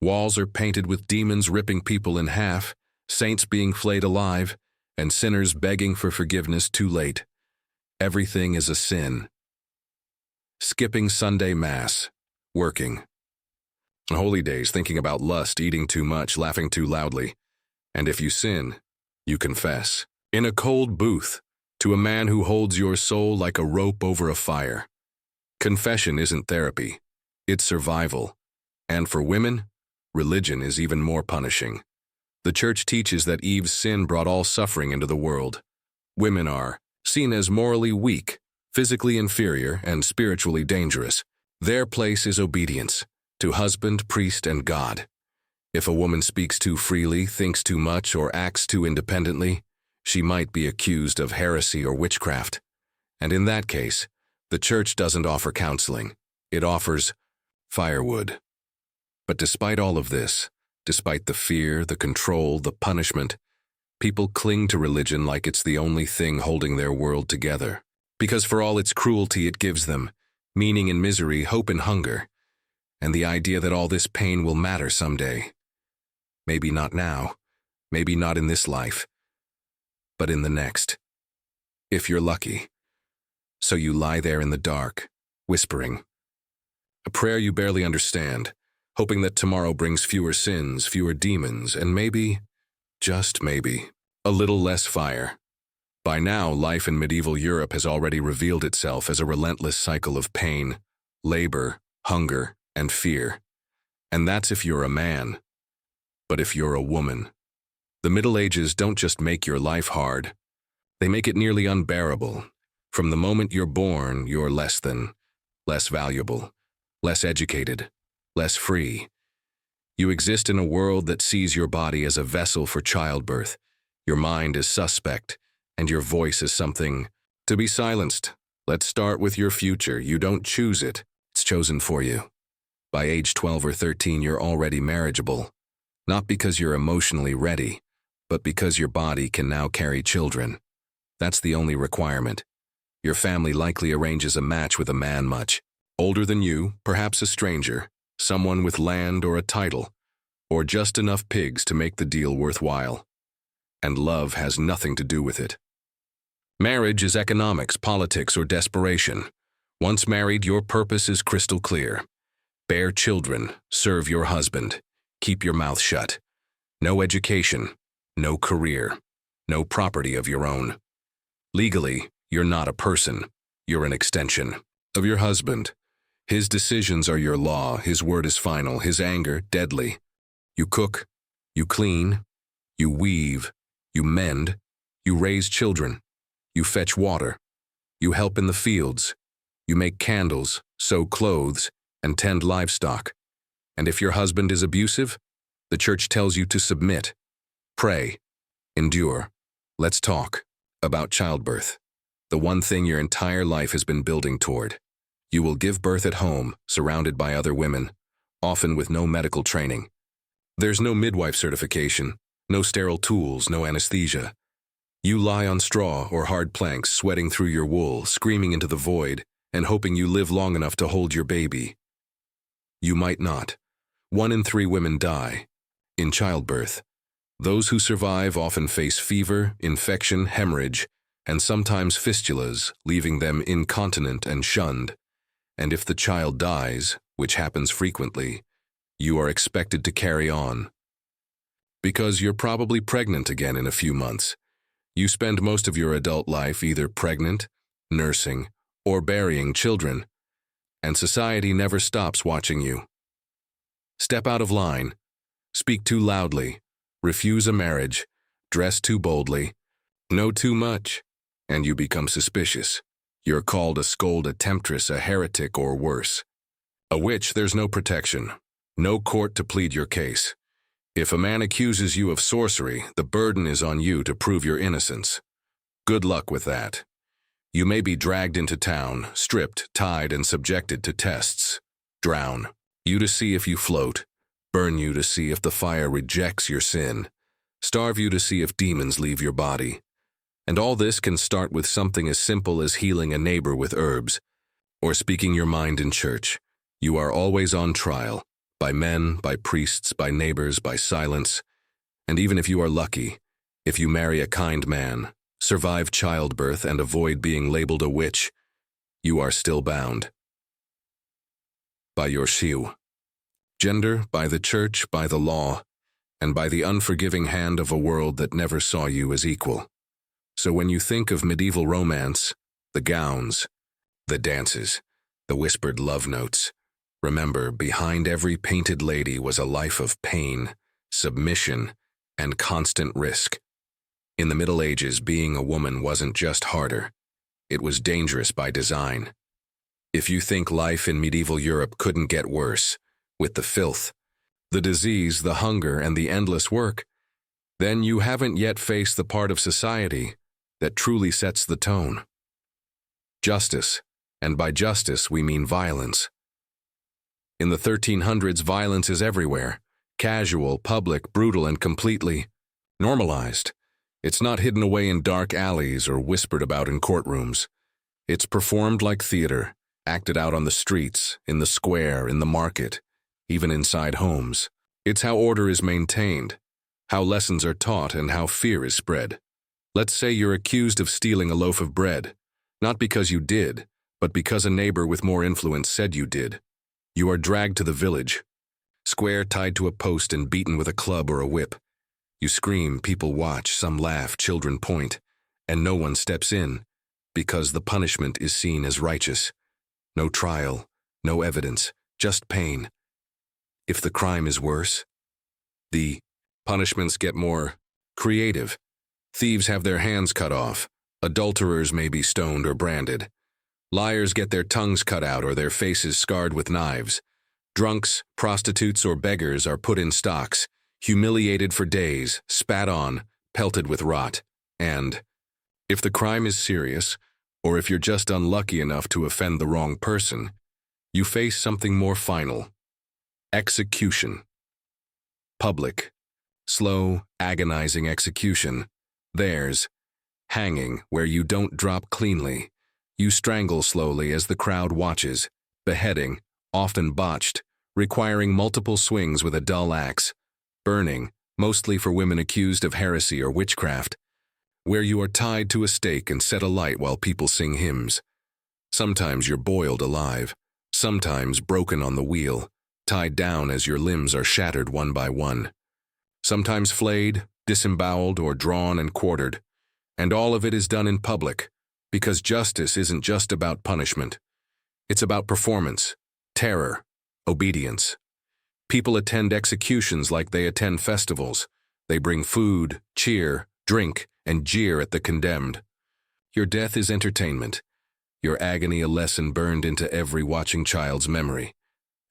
Walls are painted with demons ripping people in half, saints being flayed alive, and sinners begging for forgiveness too late. Everything is a sin. Skipping Sunday Mass, working. On holy days, thinking about lust, eating too much, laughing too loudly. And if you sin, you confess. In a cold booth, to a man who holds your soul like a rope over a fire. Confession isn't therapy, it's survival. And for women, religion is even more punishing. The church teaches that Eve's sin brought all suffering into the world. Women are seen as morally weak, physically inferior, and spiritually dangerous. Their place is obedience to husband, priest, and God. If a woman speaks too freely, thinks too much, or acts too independently, she might be accused of heresy or witchcraft. And in that case, the church doesn't offer counseling. It offers firewood. But despite all of this, despite the fear, the control, the punishment, people cling to religion like it's the only thing holding their world together. Because for all its cruelty, it gives them meaning in misery, hope in hunger, and the idea that all this pain will matter someday. Maybe not now, maybe not in this life, but in the next. If you're lucky. So you lie there in the dark, whispering. A prayer you barely understand, hoping that tomorrow brings fewer sins, fewer demons, and maybe, just maybe, a little less fire. By now, life in medieval Europe has already revealed itself as a relentless cycle of pain, labor, hunger, and fear. And that's if you're a man. But if you're a woman, the Middle Ages don't just make your life hard, they make it nearly unbearable. From the moment you're born, you're less than, less valuable, less educated, less free. You exist in a world that sees your body as a vessel for childbirth, your mind is suspect, and your voice is something to be silenced. Let's start with your future. You don't choose it, it's chosen for you. By age 12 or 13, you're already marriageable. Not because you're emotionally ready, but because your body can now carry children. That's the only requirement. Your family likely arranges a match with a man much older than you, perhaps a stranger, someone with land or a title, or just enough pigs to make the deal worthwhile. And love has nothing to do with it. Marriage is economics, politics, or desperation. Once married, your purpose is crystal clear. Bear children, serve your husband, keep your mouth shut. No education, no career, no property of your own. Legally, you're not a person, you're an extension of your husband. His decisions are your law, his word is final, his anger deadly. You cook, you clean, you weave, you mend, you raise children, you fetch water, you help in the fields, you make candles, sew clothes, and tend livestock. And if your husband is abusive, the church tells you to submit, pray, endure. Let's talk about childbirth, the one thing your entire life has been building toward. You will give birth at home, surrounded by other women, often with no medical training. There's no midwife certification, no sterile tools, no anesthesia. You lie on straw or hard planks, sweating through your wool, screaming into the void, and hoping you live long enough to hold your baby. You might not. 1 in 3 women die in childbirth. Those who survive often face fever, infection, hemorrhage, and sometimes fistulas, leaving them incontinent and shunned. And if the child dies, which happens frequently, you are expected to carry on. Because you're probably pregnant again in a few months. You spend most of your adult life either pregnant, nursing, or burying children, and society never stops watching you. Step out of line, speak too loudly, refuse a marriage, dress too boldly, know too much, and you become suspicious. You're called a scold, a temptress, a heretic, or worse. A witch, there's no protection, no court to plead your case. If a man accuses you of sorcery, the burden is on you to prove your innocence. Good luck with that. You may be dragged into town, stripped, tied, and subjected to tests. Drown you to see if you float, burn you to see if the fire rejects your sin, starve you to see if demons leave your body. And all this can start with something as simple as healing a neighbor with herbs, or speaking your mind in church. You are always on trial, By men, by priests, by neighbors, by silence. And even if you are lucky, if you marry a kind man, survive childbirth and avoid being labeled a witch, you are still bound. By your shiu. Gender, by the church, by the law, and by the unforgiving hand of a world that never saw you as equal. So when you think of medieval romance, the gowns, the dances, the whispered love notes, remember, behind every painted lady was a life of pain, submission, and constant risk. In the Middle Ages, being a woman wasn't just harder, it was dangerous by design. If you think life in medieval Europe couldn't get worse, with the filth, the disease, the hunger, and the endless work, then you haven't yet faced the part of society that truly sets the tone. Justice, and by justice we mean violence. In the 1300s, violence is everywhere, casual, public, brutal, and completely normalized. It's not hidden away in dark alleys or whispered about in courtrooms. It's performed like theater, acted out on the streets, in the square, in the market, even inside homes. It's how order is maintained, how lessons are taught, and how fear is spread. Let's say you're accused of stealing a loaf of bread, not because you did, but because a neighbor with more influence said you did. You are dragged to the village, square, tied to a post and beaten with a club or a whip. You scream, people watch, some laugh, children point, and no one steps in, because the punishment is seen as righteous. No trial, no evidence, just pain. If the crime is worse, the punishments get more creative. Thieves have their hands cut off, adulterers may be stoned or branded. Liars get their tongues cut out or their faces scarred with knives. Drunks, prostitutes, or beggars are put in stocks, humiliated for days, spat on, pelted with rot. And if the crime is serious, or if you're just unlucky enough to offend the wrong person, you face something more final. Execution. Public, slow, agonizing execution. Theirs, hanging where you don't drop cleanly. You strangle slowly as the crowd watches. Beheading, often botched, requiring multiple swings with a dull axe. Burning, mostly for women accused of heresy or witchcraft, where you are tied to a stake and set alight while people sing hymns. Sometimes you're boiled alive, sometimes broken on the wheel, tied down as your limbs are shattered one by one. Sometimes flayed, disemboweled, or drawn and quartered. And all of it is done in public, because justice isn't just about punishment. It's about performance, terror, obedience. People attend executions like they attend festivals. They bring food, cheer, drink, and jeer at the condemned. Your death is entertainment, your agony a lesson burned into every watching child's memory.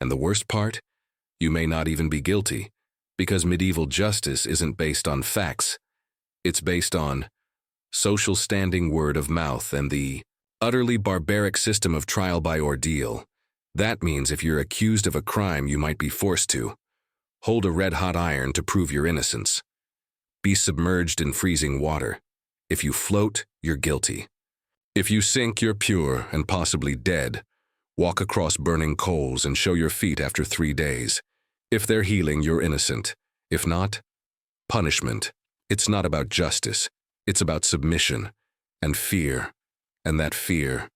And the worst part? You may not even be guilty, because medieval justice isn't based on facts. It's based on social standing, word of mouth, and the utterly barbaric system of trial by ordeal. That means if you're accused of a crime, you might be forced to hold a red-hot iron to prove your innocence. Be submerged in freezing water. If you float, you're guilty. If you sink, you're pure and possibly dead. Walk across burning coals and show your feet after 3 days. If they're healing, you're innocent. If not, punishment. It's not about justice. It's about submission and fear. And that fear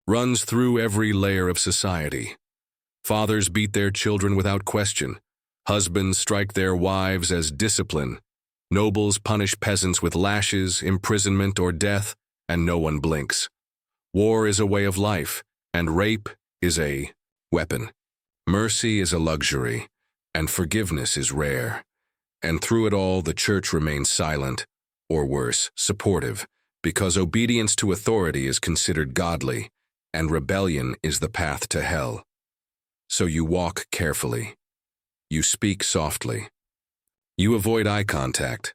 runs through every layer of society. Fathers beat their children without question. Husbands strike their wives as discipline. Nobles punish peasants with lashes, imprisonment, or death, and no one blinks. War is a way of life, and rape is a weapon. Mercy is a luxury, and forgiveness is rare. And through it all, the church remains silent, or worse, supportive, because obedience to authority is considered godly, and rebellion is the path to hell. So you walk carefully. You speak softly. You avoid eye contact,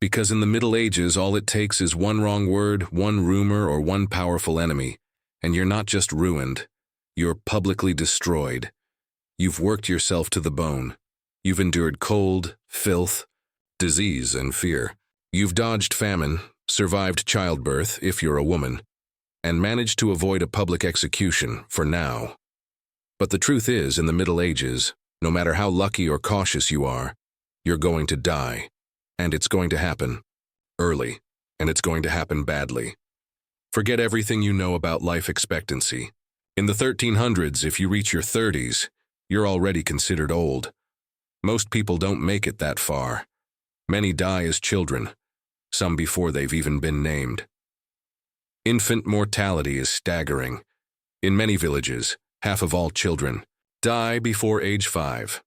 because in the Middle Ages all it takes is one wrong word, one rumor, or one powerful enemy, and you're not just ruined, you're publicly destroyed. You've worked yourself to the bone. You've endured cold, filth, disease, and fear. You've dodged famine, survived childbirth, if you're a woman, and managed to avoid a public execution, for now. But the truth is, in the Middle Ages, No matter how lucky or cautious you are, you're going to die. And it's going to happen early, and it's going to happen badly. Forget everything you know about life expectancy. In the 1300s, if you reach your 30s, you're already considered old. Most people don't make it that far. Many die as children, some before they've even been named. Infant mortality is staggering. In many villages, half of all children die before age 5.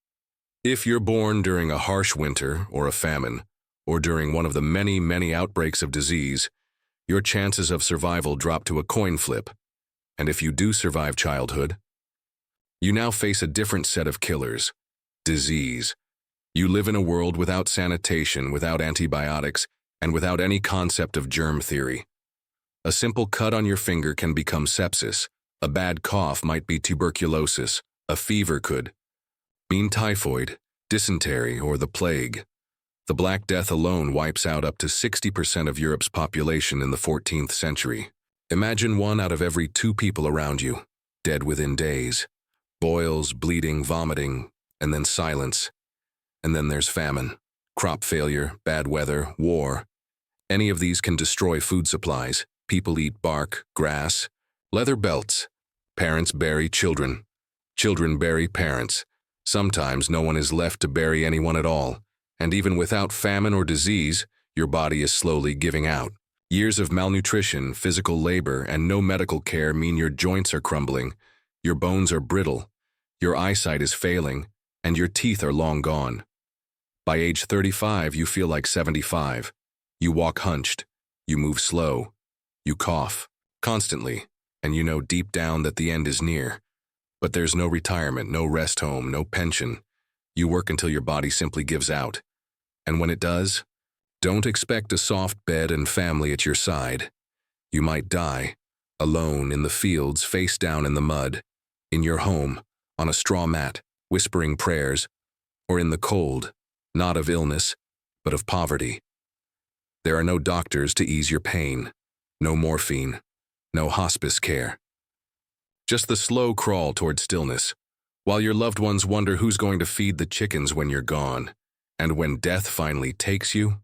If you're born during a harsh winter or a famine, or during one of the many outbreaks of disease, your chances of survival drop to a coin flip. And if you do survive childhood, you now face a different set of killers: disease. You live in a world without sanitation, without antibiotics, and without any concept of germ theory. A simple cut on your finger can become sepsis. A bad cough might be tuberculosis. A fever could mean typhoid, dysentery, or the plague. The Black Death alone wipes out up to 60% of Europe's population in the 14th century. Imagine 1 out of every 2 people around you, dead within days. Boils, bleeding, vomiting, and then silence. And then there's famine, crop failure, bad weather, war. Any of these can destroy food supplies. People eat bark, grass, leather belts. Parents bury children. Children bury parents. Sometimes no one is left to bury anyone at all. And even without famine or disease, your body is slowly giving out. Years of malnutrition, physical labor, and no medical care mean your joints are crumbling, your bones are brittle, your eyesight is failing, and your teeth are long gone. By age 35, you feel like 75. You walk hunched. You move slow. You cough constantly, and you know deep down that the end is near. But there's no retirement, no rest home, no pension. You work until your body simply gives out. And when it does, don't expect a soft bed and family at your side. You might die, alone in the fields, face down in the mud, in your home, on a straw mat, whispering prayers, or in the cold, not of illness, but of poverty. There are no doctors to ease your pain, no morphine, no hospice care. Just the slow crawl toward stillness, while your loved ones wonder who's going to feed the chickens when you're gone. And when death finally takes you,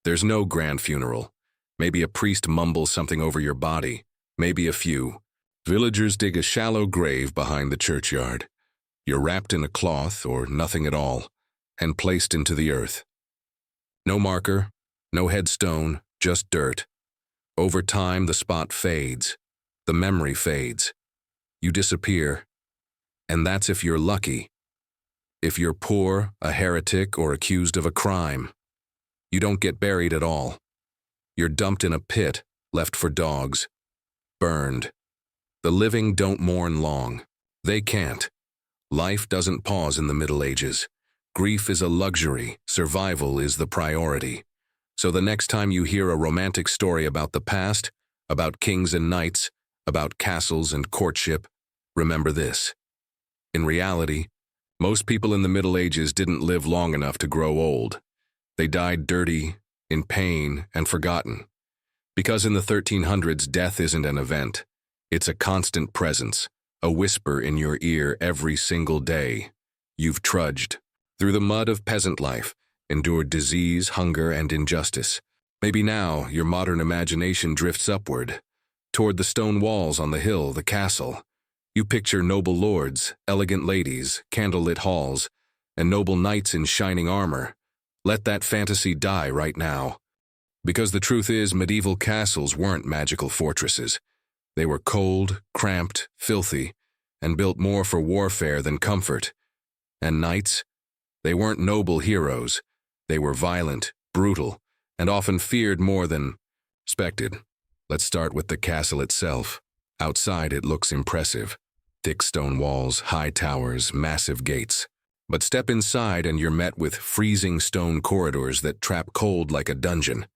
there's no grand funeral. Maybe a priest mumbles something over your body, maybe a few. Villagers dig a shallow grave behind the churchyard. You're wrapped in a cloth or nothing at all, and placed into the earth. No marker, no headstone, just dirt. Over time, the spot fades. The memory fades. You disappear. And that's if you're lucky. If you're poor, a heretic, or accused of a crime, you don't get buried at all. You're dumped in a pit, left for dogs. Burned. The living don't mourn long. They can't. Life doesn't pause in the Middle Ages. Grief is a luxury. Survival is the priority. So the next time you hear a romantic story about the past, about kings and knights, about castles and courtship, remember this. In reality, most people in the Middle Ages didn't live long enough to grow old. They died dirty, in pain, and forgotten. Because in the 1300s, death isn't an event. It's a constant presence, a whisper in your ear every single day. You've trudged through the mud of peasant life, endured disease, hunger, and injustice. Maybe now your modern imagination drifts upward, toward the stone walls on the hill, the castle. You picture noble lords, elegant ladies, candlelit halls, and noble knights in shining armor. Let that fantasy die right now. Because the truth is, medieval castles weren't magical fortresses. They were cold, cramped, filthy, and built more for warfare than comfort. And knights? They weren't noble heroes. They were violent, brutal, and often feared more than respected. Let's start with the castle itself. Outside it looks impressive. Thick stone walls, high towers, massive gates. But step inside and you're met with freezing stone corridors that trap cold like a dungeon.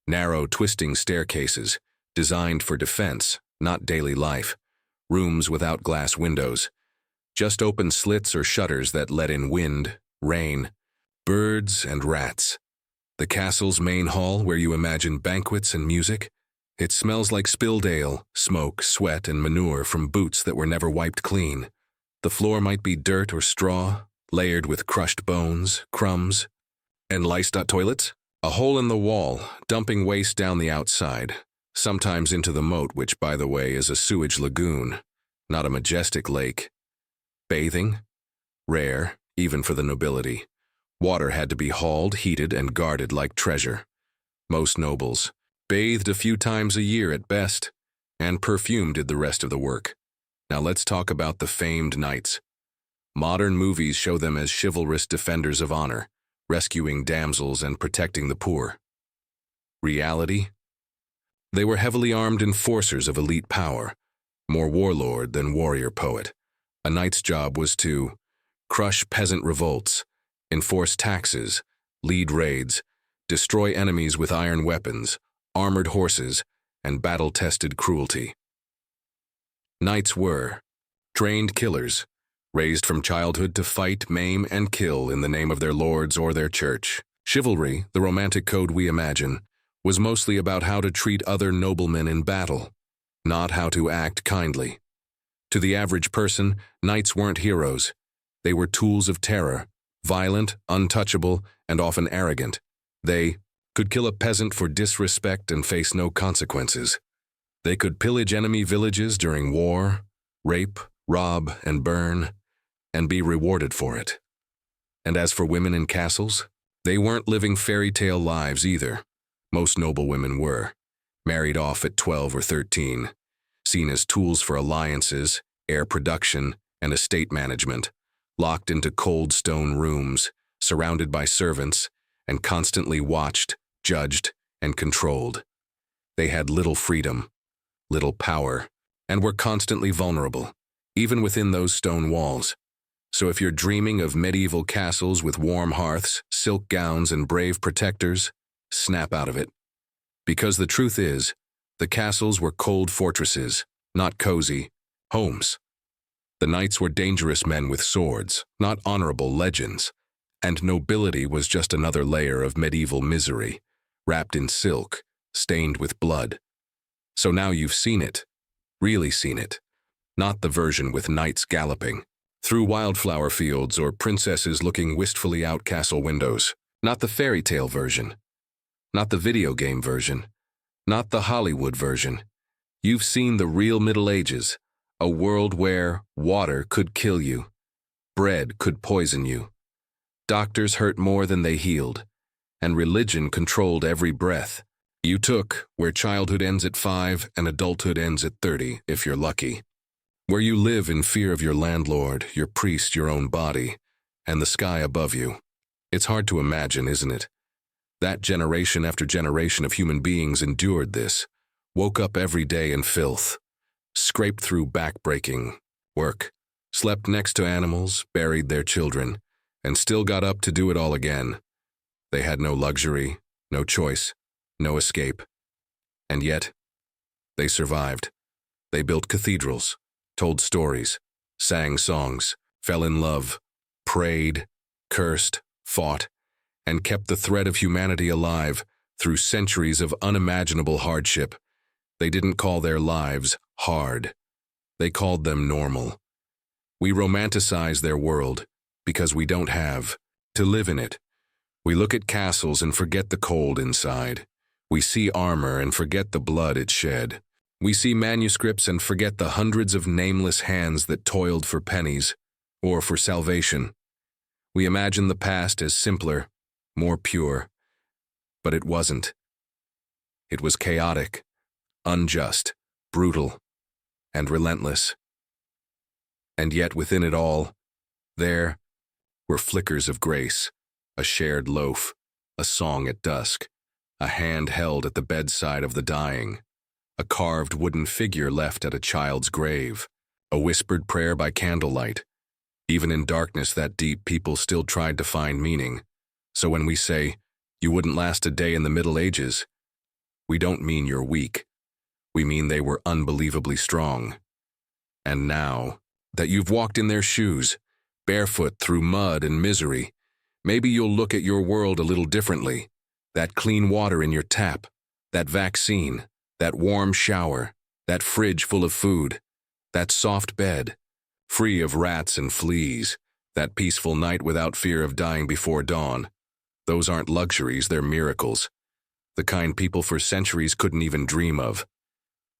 Narrow, twisting staircases, designed for defense, not daily life. Rooms without glass windows. Just open slits or shutters that let in wind, rain, birds, and rats. The castle's main hall, where you imagine banquets and music, it smells like spilled ale, smoke, sweat, and manure from boots that were never wiped clean. The floor might be dirt or straw, layered with crushed bones, crumbs, and lice-toilets. A hole in the wall, dumping waste down the outside, sometimes into the moat, which, by the way, is a sewage lagoon, not a majestic lake. Bathing? Rare, even for the nobility. Water had to be hauled, heated, and guarded like treasure. Most nobles bathed a few times a year at best, and perfume did the rest of the work. Now let's talk about the famed knights. Modern movies show them as chivalrous defenders of honor, rescuing damsels and protecting the poor. Reality? They were heavily armed enforcers of elite power, more warlord than warrior poet. A knight's job was to crush peasant revolts, enforce taxes, lead raids, destroy enemies with iron weapons, armored horses, and battle-tested cruelty. Knights were trained killers, raised from childhood to fight, maim, and kill in the name of their lords or their church. Chivalry, the romantic code we imagine, was mostly about how to treat other noblemen in battle, not how to act kindly. To the average person, knights weren't heroes. They were tools of terror, violent, untouchable, and often arrogant. They could kill a peasant for disrespect and face no consequences. They could pillage enemy villages during war, rape, rob, and burn, and be rewarded for it. And as for women in castles, they weren't living fairy tale lives either. Most noble women were, married off at 12 or 13, seen as tools for alliances, heir production, and estate management, locked into cold stone rooms, surrounded by servants, and constantly watched, judged, and controlled. They had little freedom, little power, and were constantly vulnerable, even within those stone walls. So if you're dreaming of medieval castles with warm hearths, silk gowns, and brave protectors, snap out of it. Because the truth is, the castles were cold fortresses, not cozy homes. The knights were dangerous men with swords, not honorable legends, and nobility was just another layer of medieval misery, wrapped in silk, stained with blood. So now you've seen it, really seen it, not the version with knights galloping through wildflower fields or princesses looking wistfully out castle windows, not the fairy tale version, not the video game version, not the Hollywood version. You've seen the real Middle Ages, a world where water could kill you, bread could poison you, doctors hurt more than they healed, and religion controlled every breath you took, where childhood ends at 5 and adulthood ends at 30, if you're lucky. Where you live in fear of your landlord, your priest, your own body, and the sky above you. It's hard to imagine, isn't it? That generation after generation of human beings endured this, woke up every day in filth, scraped through back-breaking work, slept next to animals, buried their children, and still got up to do it all again. They had no luxury, no choice, no escape. And yet, they survived. They built cathedrals, told stories, sang songs, fell in love, prayed, cursed, fought, and kept the thread of humanity alive through centuries of unimaginable hardship. They didn't call their lives hard. They called them normal. We romanticize their world because we don't have to live in it. We look at castles and forget the cold inside. We see armor and forget the blood it shed. We see manuscripts and forget the hundreds of nameless hands that toiled for pennies or for salvation. We imagine the past as simpler, more pure, but it wasn't. It was chaotic, unjust, brutal, and relentless. And yet within it all, there were flickers of grace, a shared loaf, a song at dusk, a hand held at the bedside of the dying, a carved wooden figure left at a child's grave, a whispered prayer by candlelight. Even in darkness that deep, people still tried to find meaning. So when we say, you wouldn't last a day in the Middle Ages, we don't mean you're weak. We mean they were unbelievably strong. And now that you've walked in their shoes, barefoot through mud and misery, maybe you'll look at your world a little differently. That clean water in your tap, that vaccine, that warm shower, that fridge full of food, that soft bed, free of rats and fleas, That peaceful night without fear of dying before dawn. Those aren't luxuries, they're miracles. The kind people for centuries couldn't even dream of.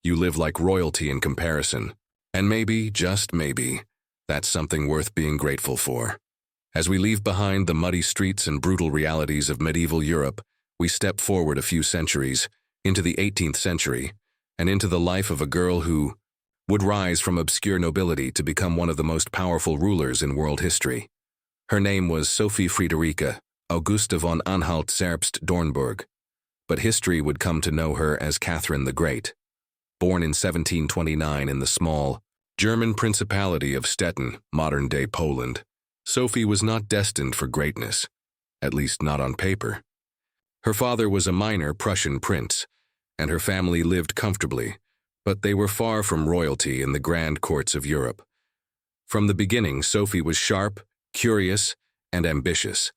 You live like royalty in comparison. And maybe, just maybe, that's something worth being grateful for. As we leave behind the muddy streets and brutal realities of medieval Europe, we step forward a few centuries, into the 18th century, and into the life of a girl who would rise from obscure nobility to become one of the most powerful rulers in world history. Her name was Sophie Friederike Augusta von Anhalt-Zerbst-Dornburg, but history would come to know her as Catherine the Great. Born in 1729 in the small German Principality of Stettin, modern-day Poland, Sophie was not destined for greatness, at least not on paper. Her father was a minor Prussian prince, and her family lived comfortably, but they were far from royalty in the grand courts of Europe. From the beginning, Sophie was sharp, curious, and ambitious.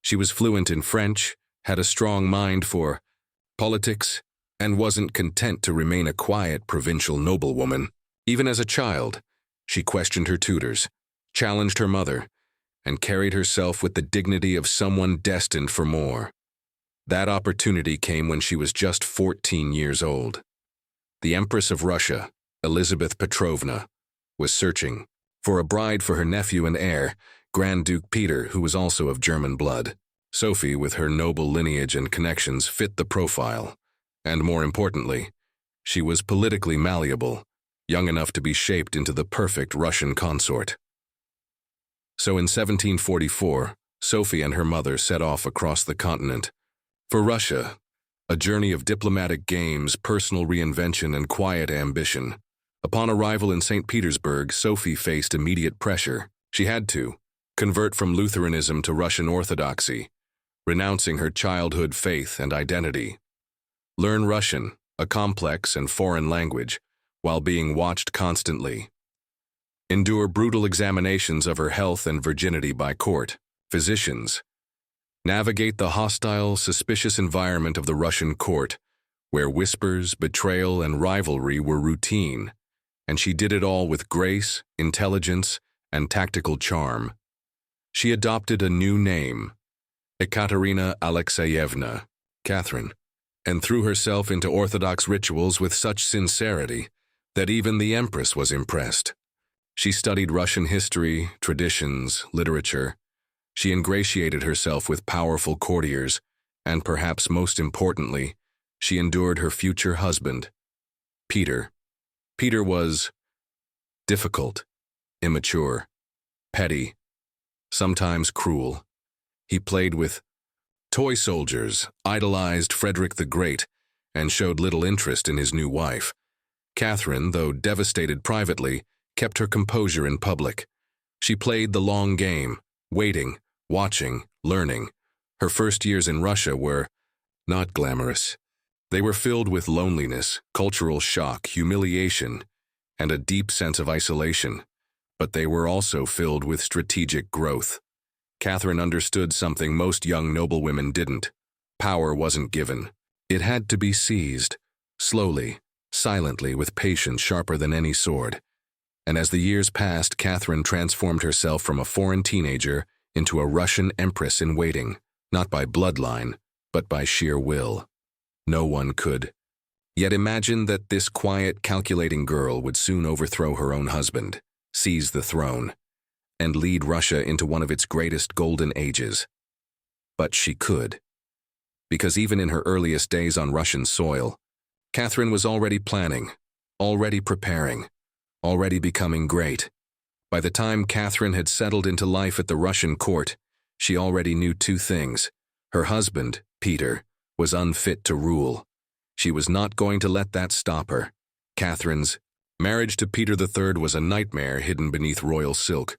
She was fluent in French, had a strong mind for politics, and wasn't content to remain a quiet provincial noblewoman. Even as a child, she questioned her tutors, challenged her mother, and carried herself with the dignity of someone destined for more. That opportunity came when she was just 14 years old. The Empress of Russia, Elizabeth Petrovna, was searching for a bride for her nephew and heir, Grand Duke Peter, who was also of German blood. Sophie, with her noble lineage and connections, fit the profile. And more importantly, she was politically malleable, young enough to be shaped into the perfect Russian consort. So in 1744, Sophie and her mother set off across the continent. For Russia, a journey of diplomatic games, personal reinvention, and quiet ambition. Upon arrival in St. Petersburg, Sophie faced immediate pressure. She had to convert from Lutheranism to Russian Orthodoxy, renouncing her childhood faith and identity. Learn Russian, a complex and foreign language, while being watched constantly. Endure brutal examinations of her health and virginity by court, physicians. Navigate the hostile, suspicious environment of the Russian court, where whispers, betrayal, and rivalry were routine, and she did it all with grace, intelligence, and tactical charm. She adopted a new name, Ekaterina Alexeyevna, Catherine, and threw herself into Orthodox rituals with such sincerity that even the Empress was impressed. She studied Russian history, traditions, literature. She ingratiated herself with powerful courtiers, and perhaps most importantly, she endured her future husband, Peter. Peter was difficult, immature, petty, sometimes cruel. He played with toy soldiers, idolized Frederick the Great, and showed little interest in his new wife. Catherine, though devastated privately, kept her composure in public. She played the long game, waiting, watching, learning. Her first years in Russia were not glamorous. They were filled with loneliness, cultural shock, humiliation, and a deep sense of isolation. But they were also filled with strategic growth. Catherine understood something most young noblewomen didn't. Power wasn't given. It had to be seized, slowly, silently, with patience sharper than any sword. And as the years passed, Catherine transformed herself from a foreign teenager into a Russian empress in waiting, not by bloodline, but by sheer will. No one could yet imagine that this quiet, calculating girl would soon overthrow her own husband, seize the throne, and lead Russia into one of its greatest golden ages. But she could, because even in her earliest days on Russian soil, Catherine was already planning, already preparing, already becoming great. By the time Catherine had settled into life at the Russian court, she already knew two things. Her husband, Peter, was unfit to rule. She was not going to let that stop her. Catherine's marriage to Peter III was a nightmare hidden beneath royal silk.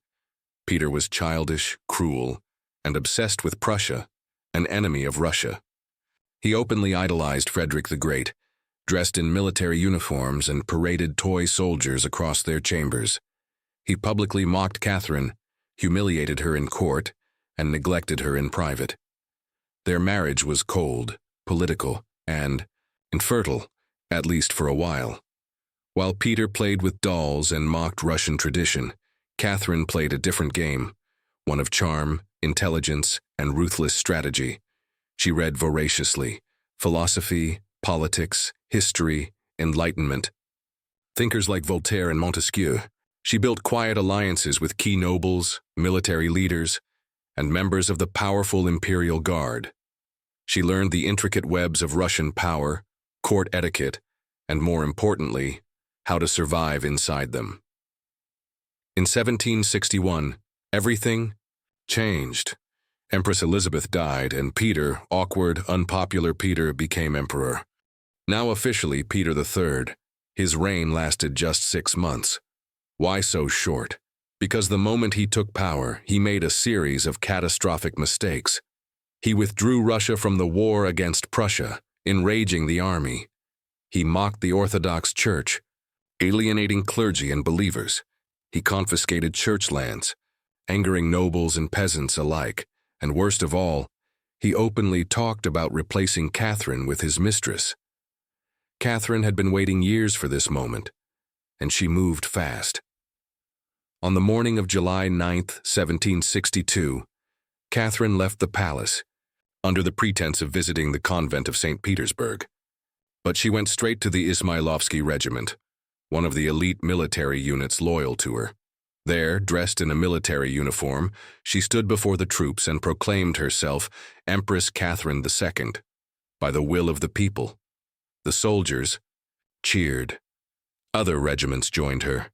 Peter was childish, cruel, and obsessed with Prussia, an enemy of Russia. He openly idolized Frederick the Great, dressed in military uniforms and paraded toy soldiers across their chambers. He publicly mocked Catherine, humiliated her in court, and neglected her in private. Their marriage was cold, political, and infertile, at least for a while. While Peter played with dolls and mocked Russian tradition, Catherine played a different game, one of charm, intelligence, and ruthless strategy. She read voraciously: philosophy, politics, history, enlightenment. Thinkers like Voltaire and Montesquieu. She built quiet alliances with key nobles, military leaders, and members of the powerful imperial guard. She learned the intricate webs of Russian power, court etiquette, and more importantly, how to survive inside them. In 1761, everything changed. Empress Elizabeth died, and Peter, awkward, unpopular Peter, became emperor. Now officially Peter III, his reign lasted just 6 months. Why so short? Because the moment he took power, he made a series of catastrophic mistakes. He withdrew Russia from the war against Prussia, enraging the army. He mocked the Orthodox Church, alienating clergy and believers. He confiscated church lands, angering nobles and peasants alike. And worst of all, he openly talked about replacing Catherine with his mistress. Catherine had been waiting years for this moment, and she moved fast. On the morning of July 9, 1762, Catherine left the palace, under the pretense of visiting the convent of St. Petersburg. But she went straight to the Ismailovsky Regiment, one of the elite military units loyal to her. There, dressed in a military uniform, she stood before the troops and proclaimed herself Empress Catherine II, by the will of the people. The soldiers cheered. Other regiments joined her.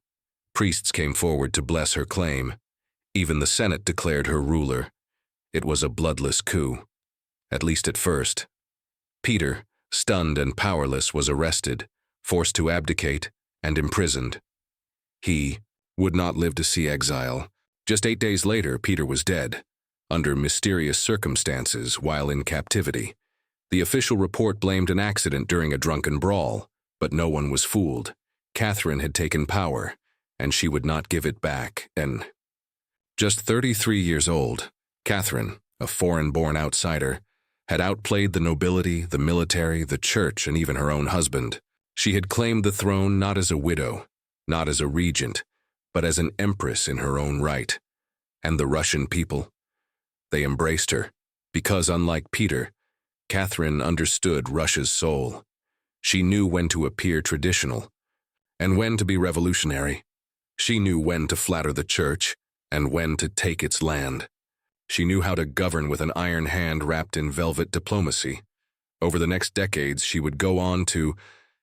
Priests came forward to bless her claim. Even the Senate declared her ruler. It was a bloodless coup, at least at first. Peter, stunned and powerless, was arrested, forced to abdicate, and imprisoned. He would not live to see exile. Just 8 days later, Peter was dead, under mysterious circumstances while in captivity. The official report blamed an accident during a drunken brawl, but no one was fooled. Catherine had taken power, and she would not give it back. And just 33 years old, Catherine, a foreign-born outsider, had outplayed the nobility, the military, the church, and even her own husband. She had claimed the throne not as a widow, not as a regent, but as an empress in her own right. And the Russian people, they embraced her, because unlike Peter, Catherine understood Russia's soul. She knew when to appear traditional, and when to be revolutionary. She knew when to flatter the church, and when to take its land. She knew how to govern with an iron hand wrapped in velvet diplomacy. Over the next decades, she would go on to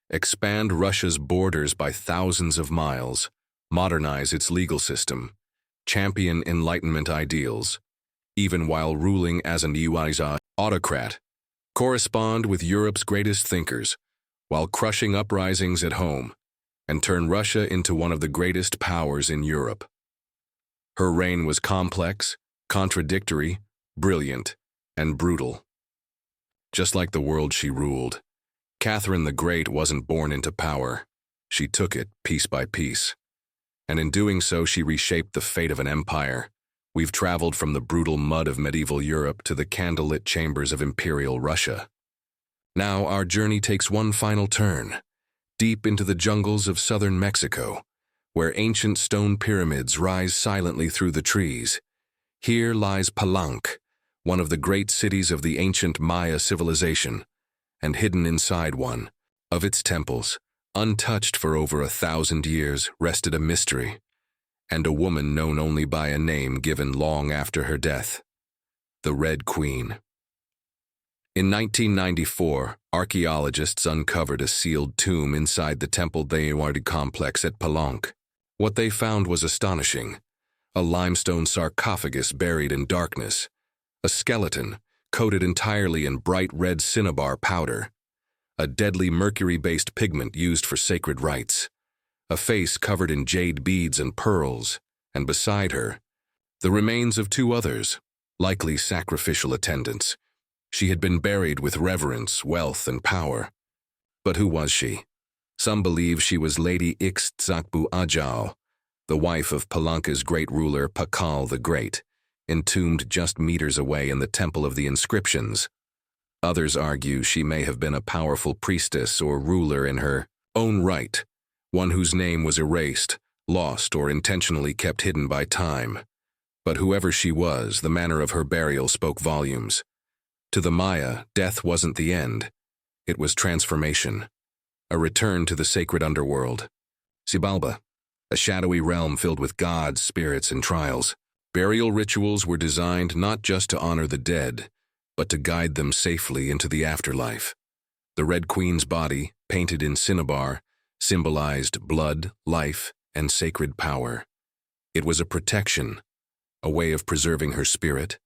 expand Russia's borders by thousands of miles, modernize its legal system, champion Enlightenment ideals, even while ruling as an autocrat, correspond with Europe's greatest thinkers, while crushing uprisings at home, and turn Russia into one of the greatest powers in Europe. Her reign was complex, contradictory, brilliant, and brutal. Just like the world she ruled, Catherine the Great wasn't born into power. She took it piece by piece. And in doing so, she reshaped the fate of an empire. We've traveled from the brutal mud of medieval Europe to the candlelit chambers of imperial Russia. Now our journey takes one final turn, deep into the jungles of southern Mexico, where ancient stone pyramids rise silently through the trees. Here lies Palenque, one of the great cities of the ancient Maya civilization, and hidden inside one of its temples, untouched for over 1,000 years, rested a mystery, and a woman known only by a name given long after her death: the Red Queen. In 1994, archaeologists uncovered a sealed tomb inside the Temple Deoardi complex at Palenque. What they found was astonishing: a limestone sarcophagus buried in darkness, a skeleton coated entirely in bright red cinnabar powder, a deadly mercury-based pigment used for sacred rites, a face covered in jade beads and pearls, and beside her, the remains of 2 others, likely sacrificial attendants. She had been buried with reverence, wealth, and power. But who was she? Some believe she was Lady Ixtzakbu Ajao, the wife of Palenque's great ruler Pakal the Great, entombed just meters away in the Temple of the Inscriptions. Others argue she may have been a powerful priestess or ruler in her own right, one whose name was erased, lost, or intentionally kept hidden by time. But whoever she was, the manner of her burial spoke volumes. To the Maya, death wasn't the end. It was transformation, a return to the sacred underworld. Xibalba, a shadowy realm filled with gods, spirits, and trials. Burial rituals were designed not just to honor the dead, but to guide them safely into the afterlife. The Red Queen's body, painted in cinnabar, symbolized blood, life, and sacred power. It was a protection, a way of preserving her spirit,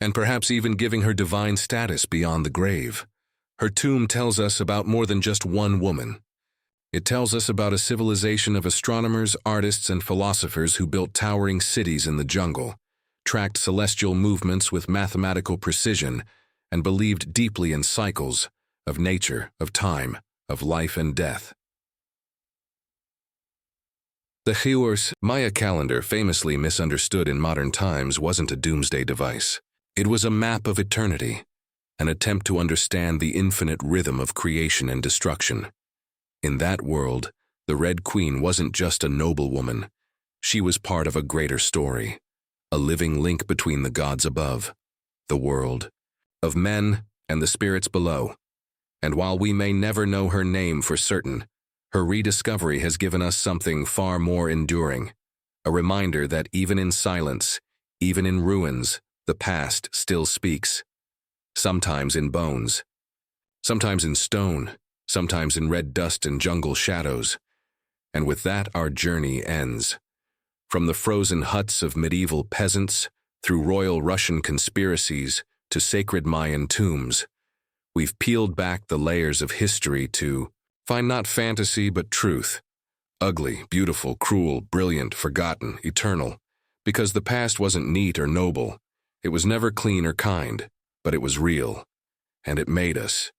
and perhaps even giving her divine status beyond the grave. Her tomb tells us about more than just one woman. It tells us about a civilization of astronomers, artists, and philosophers who built towering cities in the jungle, tracked celestial movements with mathematical precision, and believed deeply in cycles of nature, of time, of life and death. The Hiurs Maya calendar, famously misunderstood in modern times, wasn't a doomsday device. It was a map of eternity, an attempt to understand the infinite rhythm of creation and destruction. In that world, the Red Queen wasn't just a noblewoman. She was part of a greater story, a living link between the gods above, the world, of men and the spirits below. And while we may never know her name for certain, her rediscovery has given us something far more enduring, a reminder that even in silence, even in ruins, the past still speaks. Sometimes in bones, sometimes in stone, sometimes in red dust and jungle shadows. And with that, our journey ends. From the frozen huts of medieval peasants, through royal Russian conspiracies, to sacred Mayan tombs, we've peeled back the layers of history to find not fantasy but truth. Ugly, beautiful, cruel, brilliant, forgotten, eternal. Because the past wasn't neat or noble. It was never clean or kind, but it was real. And it made us.